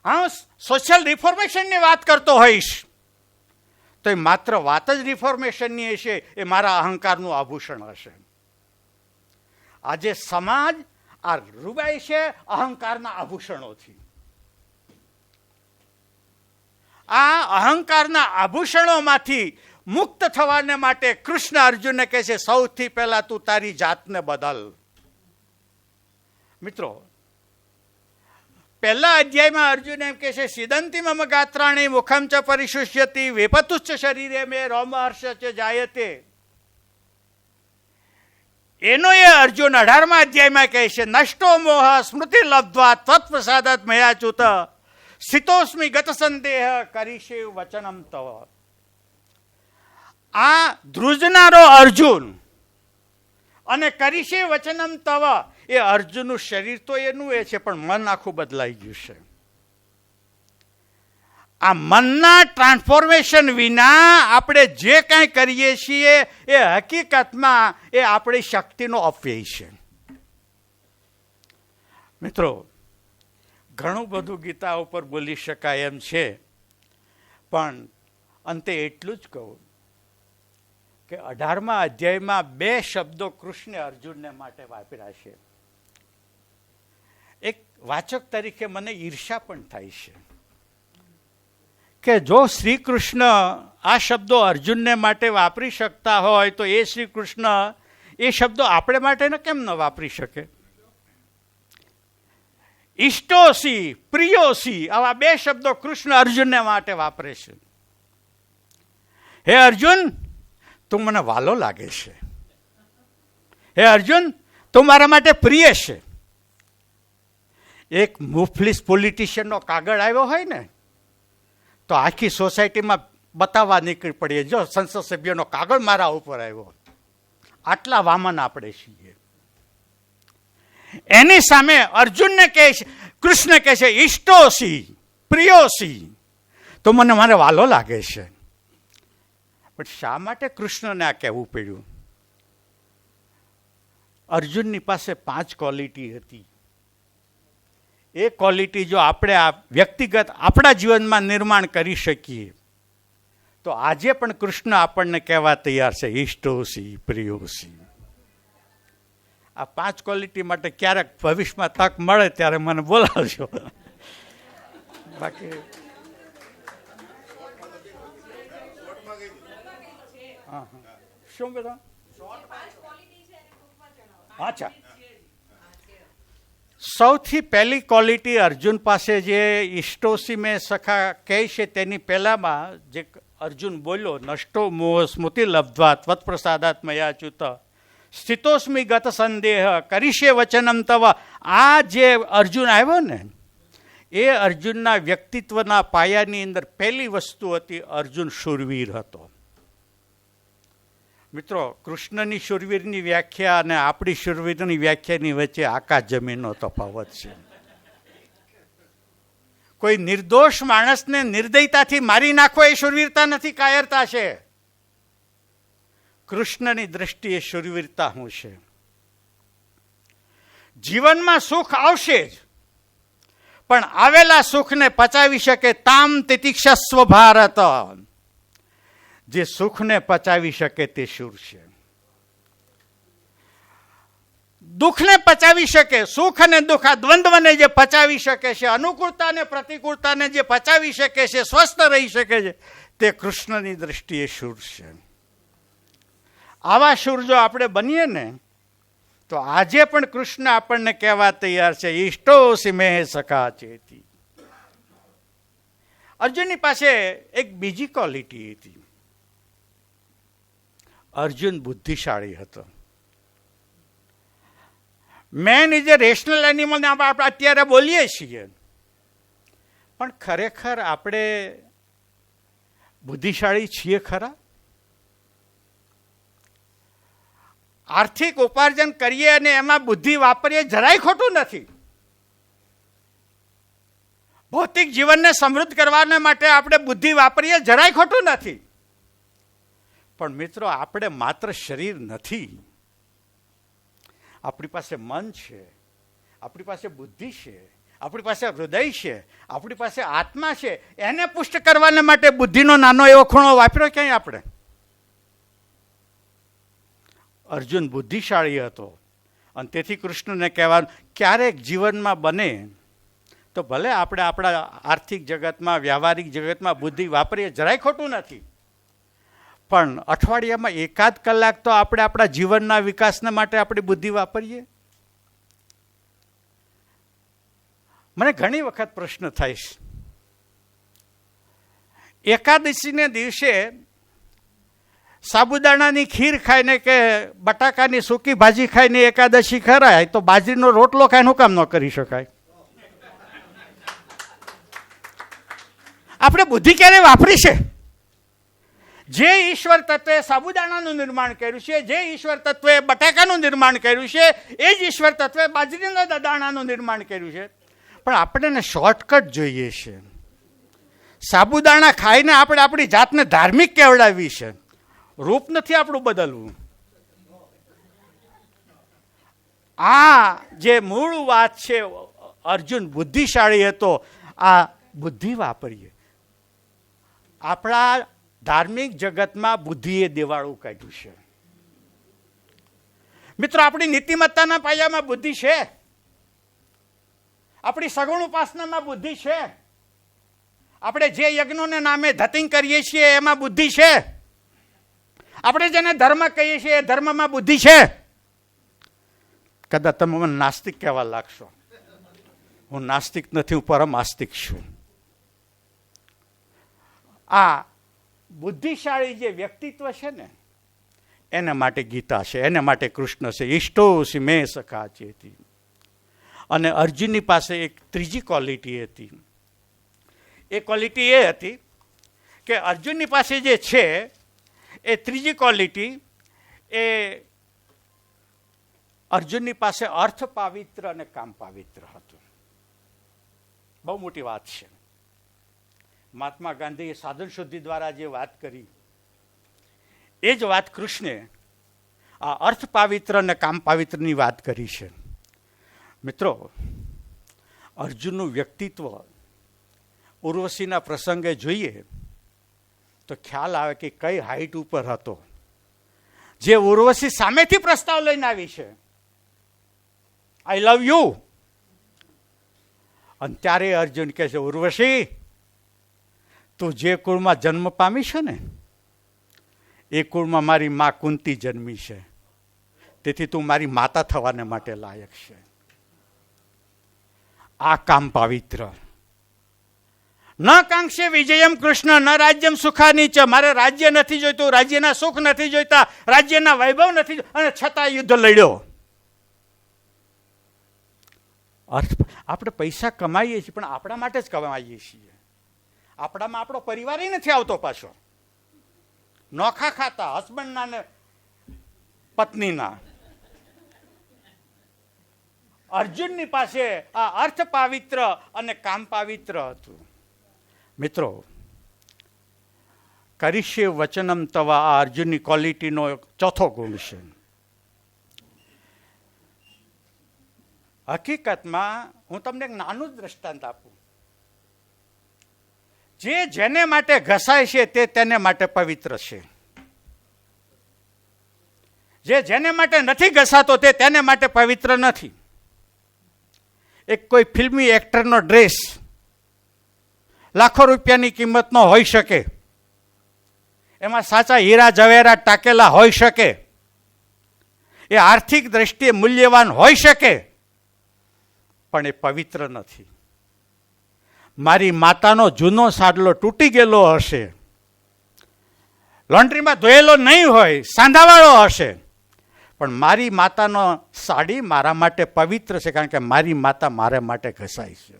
હું સોશિયલ રિફોર્મેશનની વાત કરતો હોઈશ તો એ માત્ર વાત જ રિફોર્મેશનની હશે, એ મારા અહંકારનું આભૂષણ હશે. આજે સમાજ આ રૂબાય છે અહંકારના આભૂષણોથી. આ અહંકારના આભૂષણોમાંથી મુક્ત થવાને માટે કૃષ્ણ અર્જુનને કહે છે, સૌથી પહેલા તું તારી જાતને બદલ. મિત્રો, પહેલા અધ્યાયમાં અર્જુન એમ કહે છે, સિદંતિ મમ ગાત્રાણી મુખમ ચ પરિશુષ્યતિ વેપતુશ્ચ શરીરે મે રોમહર્ષ ચ જાયતે. એનો એ અર્જુન 18મા અધ્યાયમાં કહે છે, નષ્ટો મોહ સ્મૃતિ લબ્ધ્વા ત્વત્પ્રસાદાત મયાચ્યુત સ્થિતોસ્મિ ગત સંદેહ કરીશે વચનમ તવ. આ ધ્રુજનારો અર્જુન અને કરીશે વચનમ તવ, એ અર્જુનનું શરીર તો એનું એ છે પણ મન આખું બદલાઈ ગયું છે. આ મનના ટ્રાન્સફોર્મેશન વિના આપણે જે કાંઈ કરીએ છીએ એ હકીકતમાં એ આપણી શક્તિનો અપવ્યય છે. મિત્રો, ઘણું બધું ગીતા ઉપર બોલી શકાય એમ છે, પણ અંતે એટલું જ કહું કે 18મા અધ્યાયમાં 2 શબ્દો કૃષ્ણે અર્જુનને માટે વાપર્યા છે. એક વાચક તરીકે મને ઈર્ષા પણ થાય છે કે જો શ્રી કૃષ્ણ આ શબ્દો અર્જુનને માટે વાપરી શકતા હોય તો એ શ્રી કૃષ્ણ એ શબ્દો આપણે માટે કેમ ન વાપરી શકે? ઇષ્ટોસી, પ્રિયોસી, આવા 2 શબ્દો કૃષ્ણ અર્જુનને માટે વાપરે છે. હે અર્જુન, તું મને વાલો લાગે છે. હે અર્જુન, તું મારા માટે પ્રિય છે. એક મુફલીસ પોલિટિશિયનનો કાગળ આવ્યો હોય ને તો આખી સોસાયટીમાં બતાવવા નીકળી પડીએ, જો સંસદ સભ્યનો કાગળ મારા ઉપર આવ્યો. આટલા વામન આપણે છીએ. એની સામે અર્જુનને કહે છે, કૃષ્ણ કહે છે, ઇષ્ટોસી, પ્રિયોસી, તો મને મારે વાલો લાગે છે. પણ શા માટે કૃષ્ણને આ કહેવું પડ્યું? અર્જુનની પાસે 5 ક્વોલિટી હતી. એ ક્વોલિટી જો આપણે આ વ્યક્તિગત આપણા જીવનમાં નિર્માણ કરી શકીએ તો તો આજે પણ કૃષ્ણ આપણને કહેવા તૈયાર છે, ઈષ્ટોસી પ્રિયોસી. આ 5 ક્વોલિટી માટે ક્યારેક ભવિષ્યમાં તક મળે ત્યારે મને બોલાવજો. બાકી શું બધા અચ્છા, સૌથી પહેલી ક્વોલિટી અર્જુન પાસે જે ઈષ્ટોસી મેં સખા કહે છે તેની પહેલામાં જે અર્જુન બોલ્યો, નષ્ટો મોહ સ્મૃતિ લબ્ધ્વા ત્વત્પ્રસાદાત મયાચ્યુત સ્થિતોસ્મિ ગત સંદેહ કરીશે વચનમ તવ. આ જે અર્જુન આવ્યો ને, એ અર્જુનના વ્યક્તિત્વના પાયાની અંદર પહેલી વસ્તુ હતી, અર્જુન શૂરવીર હતો. મિત્રો, કૃષ્ણની શૂરવીરની વ્યાખ્યા અને આપણી શૂરવીરની વ્યાખ્યાની વચ્ચે આકાશ જમીનનો તફાવત છે. કોઈ નિર્દોષ માણસને નિર્દયતાથી મારી નાખો એ શૂરવીરતા નથી, કાયરતા છે. કૃષ્ણની દ્રષ્ટિએ શૂરવીરતા શું છે? જીવનમાં સુખ આવશે જ, પણ આવેલા સુખને પચાવી શકે તામ તિતિક્ષસ્વ ભારત. જે સુખને પચાવી શકે તે શૂર છે. દુઃખને પચાવી શકે, સુખ અને દુઃખ આ દ્વંદ્વને જે પચાવી શકે છે, અનુકૂળતા અને પ્રતિકૂળતાને જે પચાવી શકે છે, સ્વસ્થ રહી શકે છે, તે કૃષ્ણની દ્રષ્ટિએ શૂર છે. આવા શૂર જો આપણે બનીએ ને, તો આજે પણ કૃષ્ણ આપણને કહેવા તૈયાર છે, ઈષ્ટોસી મેં સખા ચેતી. અર્જુનની પાસે એક બીજી ક્વોલિટી હતી. અર્જુન બુદ્ધિશાળી હતો. Main is A rational animal આપણે અત્યારે બોલીએ છીએ, પણ ખરેખર આપણે બુદ્ધિશાળી છીએ ખરા? આર્થિક ઉપાર્જન કરીએ અને એમાં બુદ્ધિ વાપરીએ જરાય ખોટું નથી. ભૌતિક જીવનને સમૃદ્ધ કરવા માટે આપણે બુદ્ધિ વાપરીએ જરાય ખોટું નથી. પણ મિત્રો, આપણે માત્ર શરીર નથી. આપણી પાસે મન છે, આપણી પાસે બુદ્ધિ છે, આપણી પાસે હૃદય છે, આપણી પાસે આત્મા છે. એને પુષ્ટ કરવાને માટે બુદ્ધિનો નાનો એવો ખૂણો વાપર્યો ક્યાંય આપણે? અર્જુન બુદ્ધિશાળી હતો, અને તેથી કૃષ્ણને કહેવાનું, ક્યારેક જીવનમાં બને તો ભલે આપણે આપણા આર્થિક જગતમાં, વ્યવહારિક જગતમાં બુદ્ધિ વાપરીએ, જરાય ખોટું નથી. પણ અઠવાડિયામાં એકાદ કલાક તો આપણે આપણા જીવનના વિકાસના માટે આપણી બુદ્ધિ વાપરીએ. મને ઘણી વખત પ્રશ્ન થાય છે, એકાદશીને દિવસે સાબુદાણાની ખીર ખાઈને કે બટાકાની સૂકી ભાજી ખાઈને એકાદશી ખરાય, તો બાજરીનો રોટલો ખાઈને શું કામ ન કરી શકાય? આપણે બુદ્ધિ ક્યારે વાપરી છે? જે ઈશ્વર તત્વે સાબુદાણાનું નિર્માણ કર્યું છે, જે ઈશ્વર તત્વે બટાકાનું નિર્માણ કર્યું છે, એ જ ઈશ્વર તત્વે બાજરીના દાણાનું નિર્માણ કર્યું છે. પણ આપણને શોર્ટકટ જોઈએ છે. સાબુદાણા ખાઈને આપણે આપણી જાતને ધાર્મિક કહેવડાવી છે. રૂપ નથી આપણું બદલવું. આ જે મૂળ વાત છે, અર્જુન બુદ્ધિશાળી હતો. આ બુદ્ધિ વાપરીએ. આપણા ધાર્મિક જગતમાં બુદ્ધિએ દેવાળું કાઢ્યું છે. મિત્રો, આપણી નીતિમત્તાના પાયામાં બુદ્ધિ છે, આપણી સગુણ ઉપાસનામાં બુદ્ધિ છે, આપણે જે યજ્ઞોને નામે ધતિંગ કરીએ છીએ એમાં બુદ્ધિ છે, આપણે જેને ધર્મ કહીએ છીએ એ ધર્મમાં બુદ્ધિ છે. કદાચ તમે મને નાસ્તિક કહેવા લાગશો. હું નાસ્તિક નથી, હું પરમ આસ્તિક છું. આ બુદ્ધિશાળી જે વ્યક્તિત્વ છે ને, એના માટે ગીતા છે, એને માટે કૃષ્ણ છે, ઈષ્ટોસી મેં સખા ચેતી. અને અર્જુનની પાસે એક ત્રીજી ક્વોલિટી હતી. એ ક્વોલિટી એ હતી કે અર્જુનની પાસે જે છે એ ત્રીજી ક્વોલિટી, એ અર્જુનની પાસે અર્થ પાવિત્ર અને કામ પાવિત્ર હતું. બહુ મોટી વાત છે. મહાત્મા ગાંધીએ સાધન શુદ્ધિ દ્વારા જે વાત કરી, એ જ વાત કૃષ્ણે આ અર્થ પાવિત્ર અને કામ પાવિત્રની વાત કરી છે. મિત્રો, અર્જુનનું વ્યક્તિત્વ ઉર્વશીના પ્રસંગે જોઈએ તો ખ્યાલ આવે કે કઈ હાઈટ ઉપર હતો. જે ઉર્વશી સામેથી પ્રસ્તાવ લઈને આવી છે, આઈ લવ યુ, અને ત્યારે અર્જુન કહે છે, ઉર્વશી તું જે કુળમાં જન્મ પામી છે ને, એ કુળમાં મારી મા કુંતી જન્મી છે, તેથી તું મારી માતા થવાને માટે લાયક છે. આ કામ પાવિત્ર. ન કાંક્ષે વિજયમ કૃષ્ણ ન રાજ્યમ સુખાની ચ. મારે રાજ્ય નથી જોઈતું, રાજ્યના સુખ નથી જોઈતા, રાજ્યના વૈભવ નથી, અને છતાં યુદ્ધ લડ્યો. અર્થ, આપણે પૈસા કમાઈએ છીએ પણ આપણા માટે જ કમાઈએ છીએ. આપણામાં આપણો પરિવાર નથી આવતો પાછો. નોખા ખાતા હસબન્ડના ને પત્નીના. અર્જુનની પાસે આ અર્થ પાવિત્ર અને કામ પાવિત્ર હતું. મિત્રો, કરીશ્ય વચનમ તવ આ અર્જુનની ક્વોલિટીનો ચોથો ગુણ છે. હકીકતમાં હું તમને એક નાનું જ દ્રષ્ટાંત આપું. જેને માટે ઘસાય છે તે તેને માટે પવિત્ર છે. જેને માટે નથી ઘસાતો તે તેને માટે પવિત્ર નથી. એક કોઈ ફિલ્મી એક્ટરનો ડ્રેસ લાખો રૂપિયાની કિંમતનો હોઈ શકે, એમાં સાચા હીરા જવેરા ટાકેલા હોઈ શકે, એ આર્થિક દ્રષ્ટિએ મૂલ્યવાન હોઈ શકે, પણ એ પવિત્ર નથી. મારી માતાનો જૂનો સાડલો તૂટી ગયેલો હશે, લોન્ડ્રીમાં ધોયેલો નહીં હોય, સાંધાવાળો હશે, પણ મારી માતાનો સાડી મારા માટે પવિત્ર છે, કારણ કે મારી માતા મારા માટે ઘસાય છે.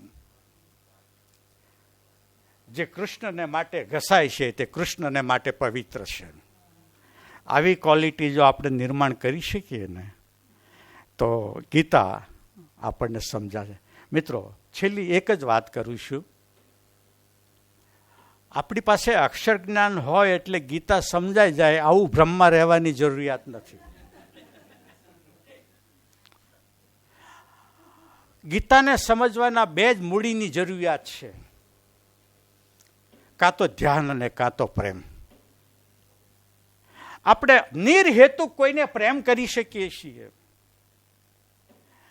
જે કૃષ્ણને માટે ઘસાય છે તે કૃષ્ણને માટે પવિત્ર છે. આવી ક્વોલિટી જો આપણે નિર્માણ કરી શકીએ ને તો ગીતા આપણને સમજાશે. મિત્રો, છેલ્લી એક જ વાત કરું છું. આપણી પાસે અક્ષર જ્ઞાન હોય એટલે ગીતા સમજાઈ જાય આવું ભ્રમમાં રહેવાની જરૂરિયાત નથી. ગીતાને સમજવાના બે જ મૂડીની જરૂરિયાત છે, કાં તો ધ્યાન અને કાં તો પ્રેમ. આપણે નિર્હેતુ કોઈને પ્રેમ કરી શકીએ છીએ.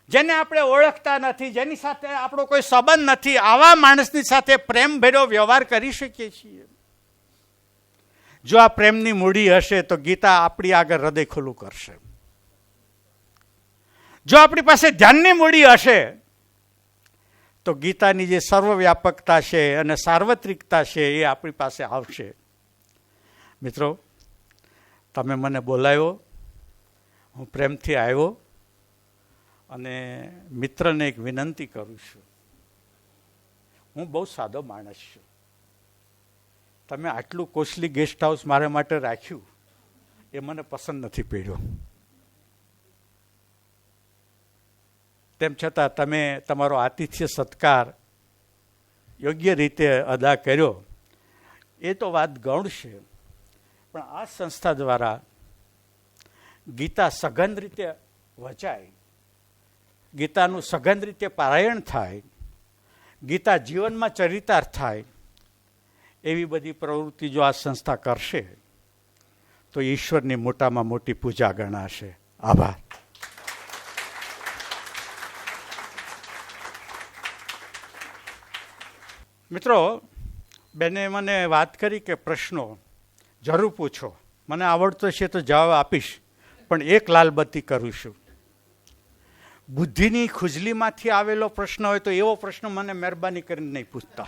જેને આપણે ઓળખતા નથી, જેની સાથે આપણો કોઈ સંબંધ નથી, આવા માણસની સાથે પ્રેમ ભર્યો વ્યવહાર કરી શકીએ છીએ. જો આ પ્રેમની મૂડી હશે તો ગીતા આપણી આગળ હૃદય ખુલ્લું કરશે. જો આપણી પાસે ધ્યાનની મૂડી હશે તો ગીતાની જે સર્વવ્યાપકતા છે અને સાર્વત્રિકતા છે એ આપણી પાસે આવશે. મિત્રો, તમે મને બોલાવ્યો, હું પ્રેમથી આવ્યો, અને મિત્રને એક વિનંતી કરું છું. હું બહુ સાદો માણસ છું. તમે આટલું કોસ્ટલી ગેસ્ટ હાઉસ મારા માટે રાખ્યું એ મને પસંદ નથી પડ્યો. તેમ છતાં તમે તમારો આતિથ્ય સત્કાર યોગ્ય રીતે અદા કર્યો એ તો વાત ગૌણ છે, પણ આ સંસ્થા દ્વારા ગીતા સઘન રીતે વચાય, ગીતાનું સઘન રીતે પારાયણ થાય, ગીતા જીવનમાં ચરિતાર્થ થાય, એવી બધી પ્રવૃત્તિ જો આ સંસ્થા કરશે તો ઈશ્વરની મોટામાં મોટી પૂજા ગણાશે. આભાર. મિત્રો, બેને મને વાત કરી કે પ્રશ્નો જરૂર પૂછો, મને આવડતો છે તો જવાબ આપીશ, પણ એક લાલબત્તી કરું છું. બુદ્ધિની ખુજલીમાંથી આવેલો પ્રશ્ન હોય તો એવો પ્રશ્ન મને મહેરબાની કરીને નહીં પૂછતા.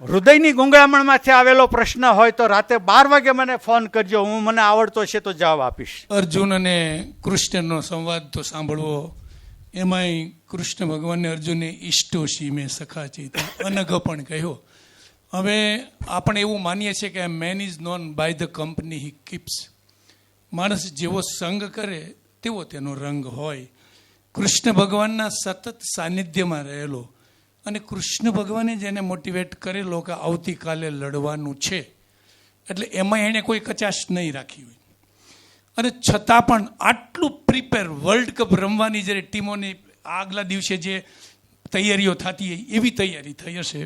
હૃદયની ગુંગળામણમાંથી આવેલો પ્રશ્ન હોય તો રાતે 12 વાગે મને ફોન કરજો, હું મને આવડતો છે તો જવાબ આપીશ. અર્જુન અને કૃષ્ણનો સંવાદ તો સાંભળવો, એમાંય કૃષ્ણ ભગવાનને અર્જુનને ઈષ્ટોશી મેં સખા ચેતા અનઘ પણ કહ્યો. હવે આપણે એવું માનીએ છીએ કે man is known by the company he keeps. માણસ જેવો સંગ કરે તેવો તેનો રંગ હોય. કૃષ્ણ ભગવાનના સતત સાનિધ્યમાં રહેલો અને કૃષ્ણ ભગવાને જેને મોટિવેટ કરેલો કે આવતીકાલે લડવાનું છે, એટલે એમાં એણે કોઈ કચાશ નહીં રાખી હોય, અને છતાં પણ આટલું પ્રિપેર, વર્લ્ડ કપ રમવાની જ્યારે ટીમોની આગલા દિવસે જે તૈયારીઓ થતી હોય એવી તૈયારી થઈ હશે,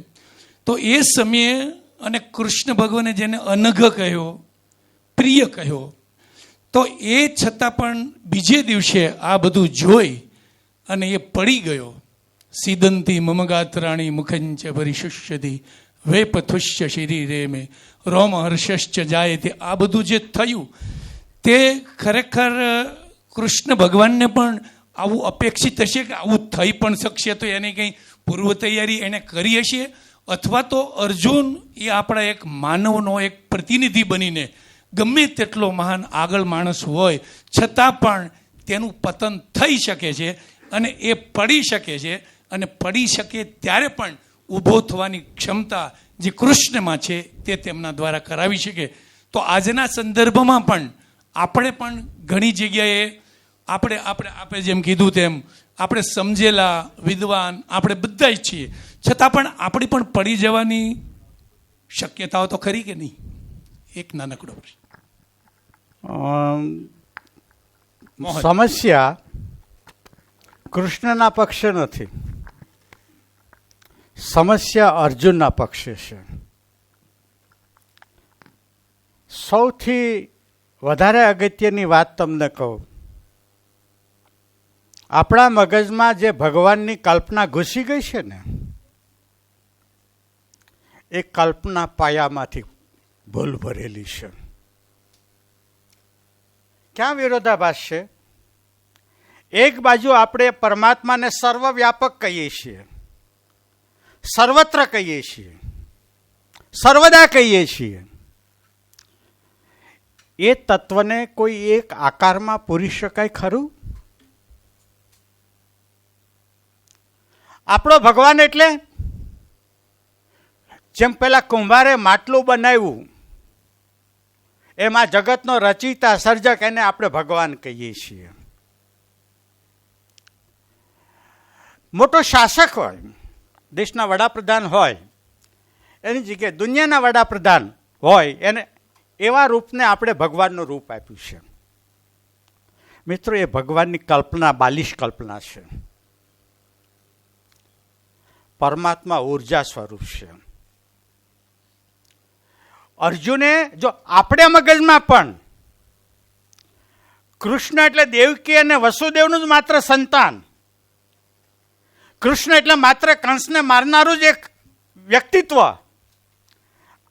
તો એ સમયે અને કૃષ્ણ ભગવાને જેને અનઘ કહ્યો, પ્રિય કહ્યો, તો એ છતાં પણ બીજે દિવસે આ બધું જોઈ અને એ પડી ગયો. સિદંતી મમ ગાત્રાણી મુખંચ પરિશુષ્યતિ વેપથુષ્ય શરીરે મેં રોમ હર્ષશ્ચ જાય. તે આ બધું જે થયું તે ખરેખર કૃષ્ણ ભગવાનને પણ આવું અપેક્ષિત હશે કે આવું થઈ પણ શકશે, તો એની કંઈ પૂર્વ તૈયારી એને કરી હશે, અથવા તો અર્જુન એ આપણા એક માનવનો એક પ્રતિનિધિ બનીને ગમે તેટલો મહાન આગળ માણસ હોય છતાં પણ તેનું પતન થઈ શકે છે અને એ પડી શકે છે, અને પડી શકે ત્યારે પણ ઊભો થવાની ક્ષમતા જે કૃષ્ણમાં છે તે તેમના દ્વારા કરાવી શકે. તો આજના સંદર્ભમાં પણ આપણે પણ ઘણી જગ્યાએ આપણે જેમ કીધું તેમ આપણે સમજેલા વિદ્વાન આપણે બધા જ છીએ, છતાં પણ આપણી પણ પડી જવાની શક્યતાઓ તો ખરી કે નહીં? એક નાનકડો સમસ્યા કૃષ્ણના પક્ષે નથી, સમસ્યા અર્જુનના પક્ષે છે. સૌથી વધારે અગત્યની વાત તમને કહું, આપણા મગજમાં જે ભગવાનની કલ્પના ઘૂસી ગઈ છે ને, એ કલ્પના પાયામાંથી ભૂલ ભરેલી છે. ક્યાં વિરોધાભાસ છે? એક બાજુ આપણે પરમાત્માને સર્વવ્યાપક કહીએ છીએ, સર્વત્ર કહીએ છીએ, સર્વદા કહીએ છીએ. એ તત્વને કોઈ એક આકારમાં પૂરી શકાય ખરું? આપણો ભગવાન એટલે જેમ પેલા કુંભારે માટલું બનાવ્યું, એમાં જગતનો રચયિતા સર્જક, એને આપણે ભગવાન કહીએ છીએ. મોટો શાસક હોય, દેશના વડાપ્રધાન હોય, એની જગ્યાએ દુનિયાના વડાપ્રધાન હોય, એને એવા રૂપને આપણે ભગવાનનું રૂપ આપ્યું છે. મિત્રો, એ ભગવાનની કલ્પના બાલિશ કલ્પના છે. પરમાત્મા ઉર્જા સ્વરૂપ છે. અર્જુને જો આપણે મગજમાં પણ કૃષ્ણ એટલે દેવકી અને વસુદેવનું જ માત્ર સંતાન, કૃષ્ણ એટલે માત્ર કંસને મારનારું જ એક વ્યક્તિત્વ,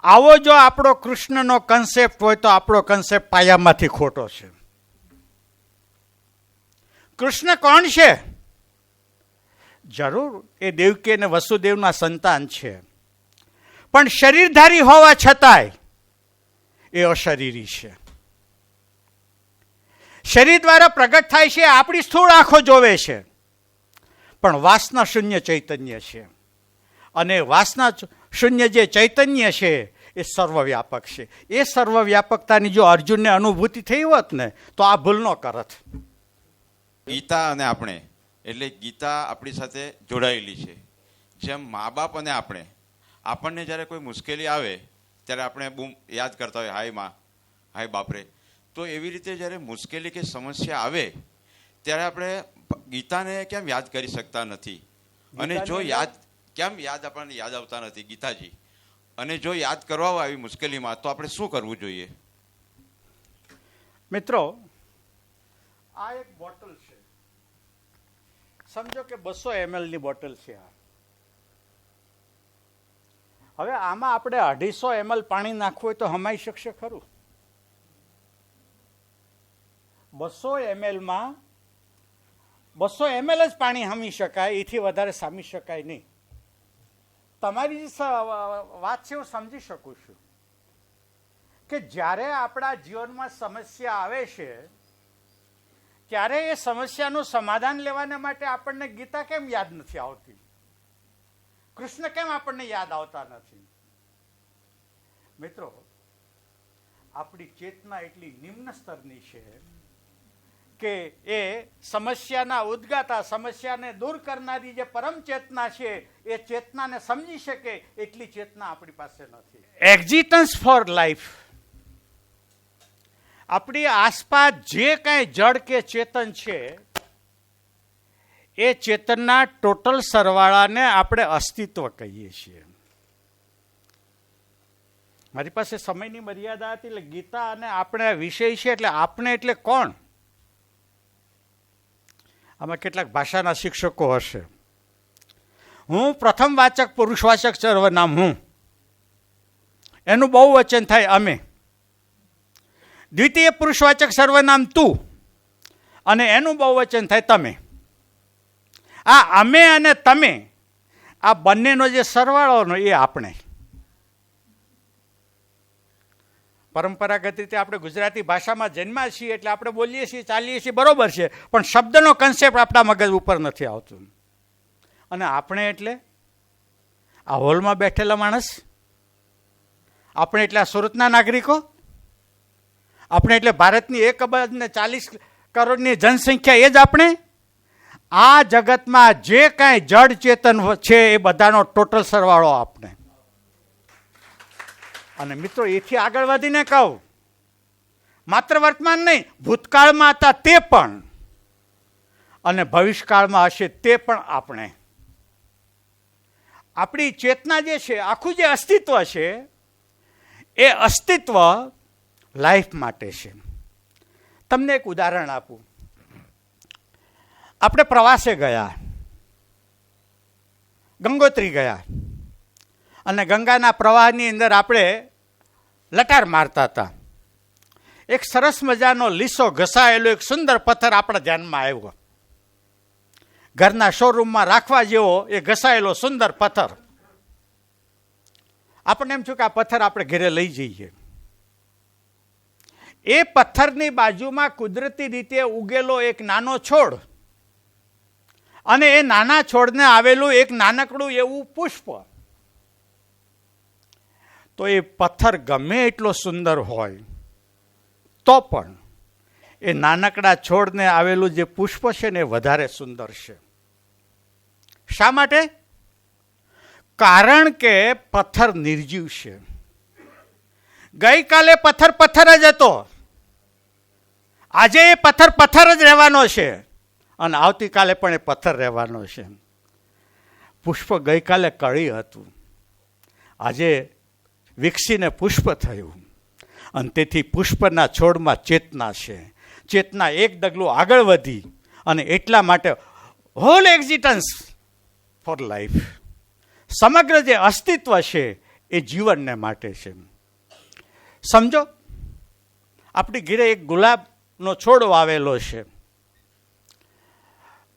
આવો જો આપણો કૃષ્ણનો કન્સેપ્ટ હોય તો આપણો કન્સેપ્ટ પાયામાંથી ખોટો છે. કૃષ્ણ કોણ છે? જરૂર એ દેવકી અને વસુદેવના સંતાન છે, પણ શરીરધારી હોવા છતાંય એ અશરીરી છે. શરીર દ્વારા પ્રગટ થાય છે, આપણી સ્થૂળ આંખો જોવે છે, પણ વાસના શૂન્ય ચૈતન્ય છે. અને વાસના શૂન્ય જે ચૈતન્ય છે એ સર્વવ્યાપક છે. એ સર્વવ્યાપકતાની જો અર્જુનને અનુભૂતિ થઈ હોત ને તો આ ભૂલ ન કરત. ગીતા અને આપણે, એટલે ગીતા આપણી સાથે જોડાયેલી છે. જેમ મા બાપ અને આપણને જ્યારે કોઈ મુશ્કેલી આવે ત્યારે આપણે બૂમ યાદ કરતા હોય, હાય માં, હાય બાપરે. તો એવી રીતે જ્યારે મુશ્કેલી કે સમસ્યા આવે ત્યારે આપણે ગીતાને કેમ યાદ કરી શકતા નથી? અને જો કેમ આપણને યાદ આવતા નથી ગીતાજી? અને જો યાદ કરવા આવી મુશ્કેલીમાં તો આપણે શું કરવું જોઈએ? મિત્રો, આ એક બોટલ છે, સમજો કે 200 ml ની બોટલ છે. હવે આમાં આપણે 250 ml પાણી નાખવું હોય તો હમાઈ શકશે ખરું? 200 ml માં 200 ml જ પાણી હમી શકાય, એથી વધારે સામી શકાય નહીં. તમારી જે વાત છે હું સમજી શકું છું કે જ્યારે આપણા જીવનમાં સમસ્યા આવે છે ત્યારે એ સમસ્યાનું સમાધાન લેવાના માટે આપણને ગીતા કેમ યાદ નથી આવતી? કૃષ્ણ કેમ આપણને યાદ આવતા નથી? મિત્રો, આપણી ચેતના એટલી નિમ્ન સ્તરની છે કે એ સમસ્યાના ઉદ્ગાતા, સમસ્યાને દૂર કરનારી જે પરમ ચેતના છે એ ચેતનાને સમજી શકે એટલી ચેતના આપણી પાસે નથી. એક્ઝિસ્ટન્સ ફોર લાઈફ, આપણી આસપાસ જે કાંઈ જડ કે ચેતન છે એ ચેતનના ટોટલ સરવાળાને આપણે અસ્તિત્વ કહીએ છીએ. મારી પાસે સમયની મર્યાદા હતી એટલે ગીતા અને આપણે વિષય છે એટલે આપણે એટલે કોણ? આમાં કેટલાક ભાષાના શિક્ષકો હશે. હું પ્રથમ વાચક પુરુષવાચક સર્વનામ હું, એનું બહુવચન થાય અમે. દ્વિતીય પુરુષવાચક સર્વનામ તું, અને એનું બહુવચન થાય તમે. આ અમે અને તમે, આ બંનેનો જે સરવાળોનો એ આપણે. પરંપરાગત રીતે આપણે ગુજરાતી ભાષામાં જન્મ્યા છીએ એટલે આપણે બોલીએ છીએ, ચાલીએ છીએ, બરોબર છે, પણ શબ્દનો કન્સેપ્ટ આપણા મગજ ઉપર નથી આવતું. અને આપણે એટલે આ હોલમાં બેઠેલા માણસ, આપણે એટલે આ સુરતના નાગરિકો, આપણે એટલે ભારતની 1,40 કરોડની જનસંખ્યા, એ જ આપણે. આ જગતમાં જે કાંઈ જડ ચેતન છે એ બધાનો ટોટલ સરવાળો આપણે. અને મિત્રો, એથી આગળ વધીને કહું, માત્ર વર્તમાન નહીં, ભૂતકાળમાં હતા તે પણ, અને ભવિષ્યકાળમાં હશે તે પણ આપણે. આપણી ચેતના જે છે, આખું જે અસ્તિત્વ છે, એ અસ્તિત્વ લાઈફ માટે છે. તમને એક ઉદાહરણ આપું. આપણે પ્રવાસે ગયા, ગંગોત્રી ગયા, અને ગંગાના પ્રવાહની અંદર આપણે લટાર મારતા હતા. એક સરસ મજાનો લીસો ઘસાયેલો એક સુંદર પથ્થર આપણા ધ્યાનમાં આવ્યો. ઘરના શોરૂમમાં રાખવા જેવો એ ઘસાયેલો સુંદર પથ્થર. આપણને એમ થયું કે આ પથ્થર આપણે ઘરે લઈ જઈએ. એ પથ્થરની બાજુમાં કુદરતી રીતે ઉગેલો એક નાનો છોડ, અને એ નાના છોડને આવેલું એક નાનકડું એવું પુષ્પ. તો એ પથ્થર ગમે એટલો સુંદર હોય તો પણ એ નાનકડા છોડને આવેલું જે પુષ્પ છે ને એ વધારે સુંદર છે. શા માટે? કારણ કે પથ્થર નિર્જીવ છે. ગઈકાલે પથ્થર પથ્થર જ હતો, આજે એ પથ્થર પથ્થર જ રહેવાનો છે, અને આવતીકાલે પણ એ પથ્થર રહેવાનો છે. પુષ્પ ગઈકાલે કળી હતું, આજે વિકસીને પુષ્પ થયું, અને તેથી પુષ્પના છોડમાં ચેતના છે. ચેતના એક ડગલું આગળ વધી, અને એટલા માટે હોલ એક્ઝિસ્ટન્સ ફોર લાઈફ, સમગ્ર જે અસ્તિત્વ છે એ જીવનને માટે છે. સમજો, આપણી ઘરે એક ગુલાબનો છોડ વાવેલો છે,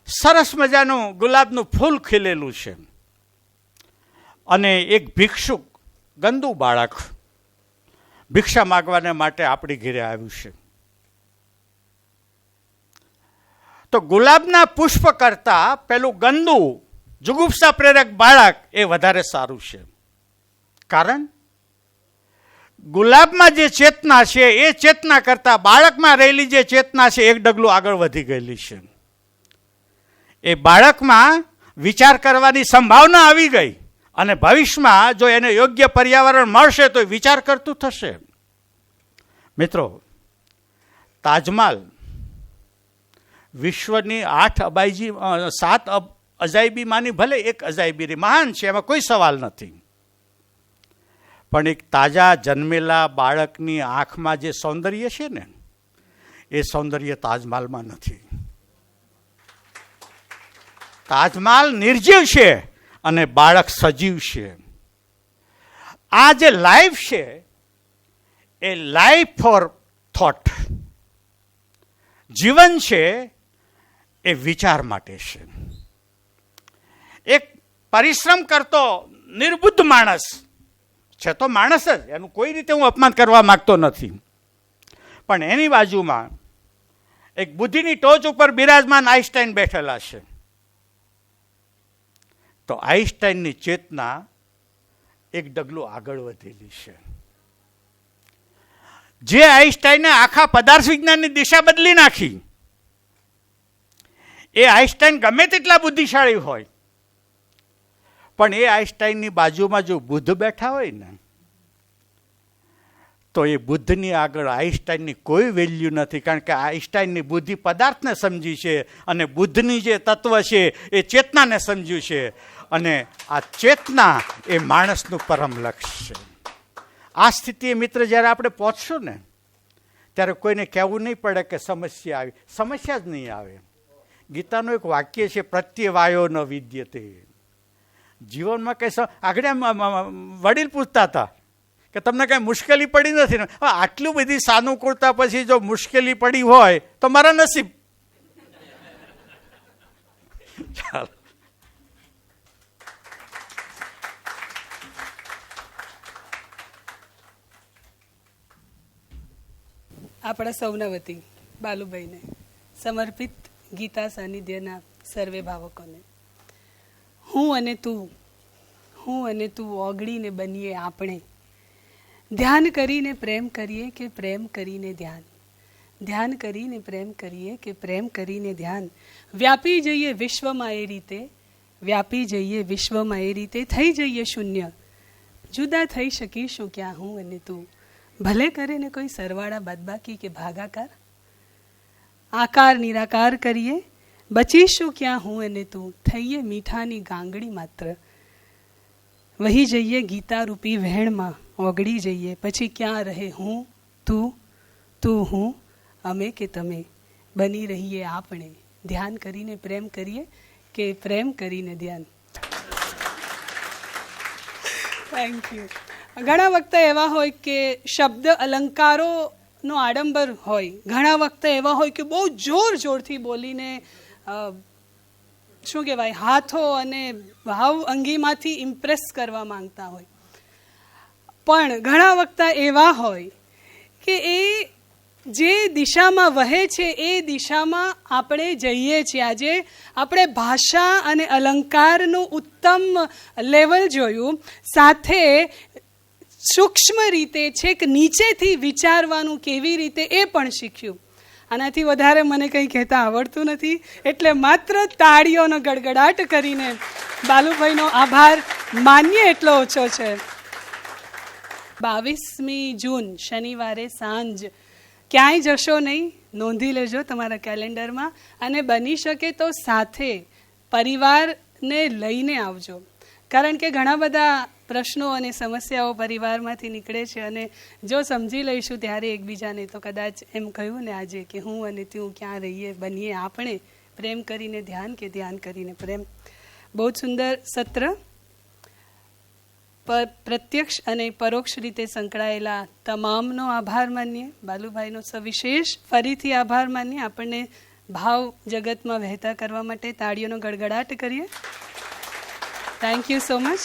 સરસ મજાનું ગુલાબનું ફૂલ ખીલેલું છે, અને એક ભિક્ષુક, ગંદુ બાળક ભિક્ષા માગવાને માટે આપણી ઘરે આવ્યું છે. તો ગુલાબના પુષ્પ કરતા પેલું ગંદુ જુગુપ્સા પ્રેરક બાળક એ વધારે સારું છે. કારણ ગુલાબમાં જે ચેતના છે એ ચેતના કરતા બાળકમાં રહેલી જે ચેતના છે એક ડગલું આગળ વધી ગયેલી છે. એ બાળકમાં વિચાર કરવાની સંભાવના આવી ગઈ, અને ભવિષ્યમાં જો એને યોગ્ય પર્યાવરણ મળશે તો વિચાર કરતું થશે. મિત્રો, તાજમહાલ વિશ્વની 7 અજાયબીમાંની ભલે એક અજાયબી મહાન છે, એમાં કોઈ સવાલ નથી, પણ એક તાજા જન્મેલા બાળકની આંખમાં જે સૌંદર્ય છે ને, એ સૌંદર્ય તાજમહાલમાં નથી. તાજમહાલ નિર્જીવ છે અને બાળક સજીવ છે. આ જે લાઈફ છે એ લાઈફ ફોર થોટ, જીવન છે એ વિચાર માટે છે. એક પરિશ્રમ કરતો નિર્બુદ્ધ માણસ છે, તો માણસ જ, એનું કોઈ રીતે હું અપમાન કરવા માંગતો નથી, પણ એની બાજુમાં એક બુદ્ધિની ટોચ ઉપર બિરાજમાન આઈન્સ્ટાઈન બેઠેલા છે. તો આઈન્સ્ટાઈનની ચેતના એક ડગલું આગળ વધેલી છે. જે આઈન્સ્ટાઈને આખા પદાર્થ વિજ્ઞાનની દિશા બદલી નાખી, એ આઈન્સ્ટાઈન ગમે તેટલા બુદ્ધિશાળી હોય, પણ એ આઈન્સ્ટાઈનની બાજુમાં જો બુદ્ધ બેઠા હોય ને, તો એ બુદ્ધની આગળ આઈન્સ્ટાઈનની કોઈ વેલ્યુ નથી. કારણ કે આઈન્સ્ટાઈનની બુદ્ધિ પદાર્થને સમજી છે, અને બુદ્ધની જે તત્વ છે એ ચેતનાને સમજ્યું છે, અને આ ચેતના એ માણસનું પરમ લક્ષ્ય છે. આ સ્થિતિએ મિત્ર જ્યારે આપણે પહોંચશું ને ત્યારે કોઈને કહેવું નહીં પડે કે સમસ્યા આવી, સમસ્યા જ નહીં આવે. ગીતાનું એક વાક્ય છે, પ્રત્યવાયો ન વિદ્યતે. જીવનમાં કંઈ આગળ વડીલ પૂછતા હતા કે તમને કાંઈ મુશ્કેલી પડી નથી ને? આટલું બધી સાનુકૂળતા પછી જો મુશ્કેલી પડી હોય તો મારા નસીબ. ચાલો, આપણા સૌના વતી બાલુભાઈને સમર્પિત ગીતા સાનિધ્યના સર્વે ભાવકોને. હું અને તું ઓગળીને બનીએ આપણે, ધ્યાન કરીને પ્રેમ કરીએ કે પ્રેમ કરીને ધ્યાન, ધ્યાન કરીને પ્રેમ કરીએ કે પ્રેમ કરીને ધ્યાન. વ્યાપી જઈએ વિશ્વમાં એ રીતે, વ્યાપી જઈએ વિશ્વમાં એ રીતે, થઈ જઈએ શૂન્ય, જુદા થઈ શકીશું ક્યાં હું અને તું. ભલે કરે ને કોઈ સરવાળા બાદબાકી કે ભાગાકાર, આકાર નિરાકાર કરીએ, બચીશું ક્યાં હું અને તું. થઈએ મીઠાની ગાંગડી માત્ર, વહી જઈએ ગીતા રૂપી વહેણમાં, ઓગળી જઈએ પછી ક્યાં રહે હું તું, તું હું, અમે કે તમે, બની રહીએ આપણે. ધ્યાન કરીને પ્રેમ કરીએ કે પ્રેમ કરીને ધ્યાન. Thank you. ઘણા વખતે એવા હોય કે શબ્દ અલંકારોનો આડંબર હોય, ઘણા વખતે એવા હોય કે બહુ જોર જોરથી બોલીને શું કહેવાય હાથો અને ભાવ અંગીમાંથી ઇમ્પ્રેસ કરવા માંગતા હોય. પણ ઘણા વખતે એવા હોય કે એ જે દિશામાં વહે છે એ દિશામાં આપણે જઈએ છીએ. આજે આપણે ભાષા અને અલંકારનું ઉત્તમ લેવલ જોયું, સાથે સૂક્ષ્મ રીતે છેક નીચેથી વિચારવાનું કેવી રીતે એ પણ શીખ્યું. આનાથી વધારે મને કંઈ કહેતા આવડતું નથી, એટલે માત્ર તાળીઓનો ગડગડાટ કરીને બાલુભાઈનો આભાર માનીએ એટલો ઓછો છે. 22મી જૂન શનિવારે સાંજ ક્યાંય જશો નહીં, નોંધી લેજો તમારા કેલેન્ડરમાં, અને બની શકે તો સાથે પરિવારને લઈને આવજો. કારણ કે ઘણા બધા પ્રશ્નો અને સમસ્યાઓ પરિવારમાંથી નીકળે છે, અને જો સમજી લઈશું ત્યારે એકબીજાને, તો કદાચ એમ કહ્યું ને આજે કે હું અને તું ક્યાં રહીએ, બનીએ આપણે, પ્રેમ કરીને ધ્યાન કે ધ્યાન કરીને પ્રેમ. બહુ જ સુંદર સત્ર. પ્રત્યક્ષ અને પરોક્ષ રીતે સંકળાયેલા તમામનો આભાર માનીએ. બાલુભાઈનો સવિશેષ ફરીથી આભાર માનીએ. આપણને ભાવ જગતમાં વહેતા કરવા માટે તાળીઓનો ગડગડાટ કરીએ. Thank you so much.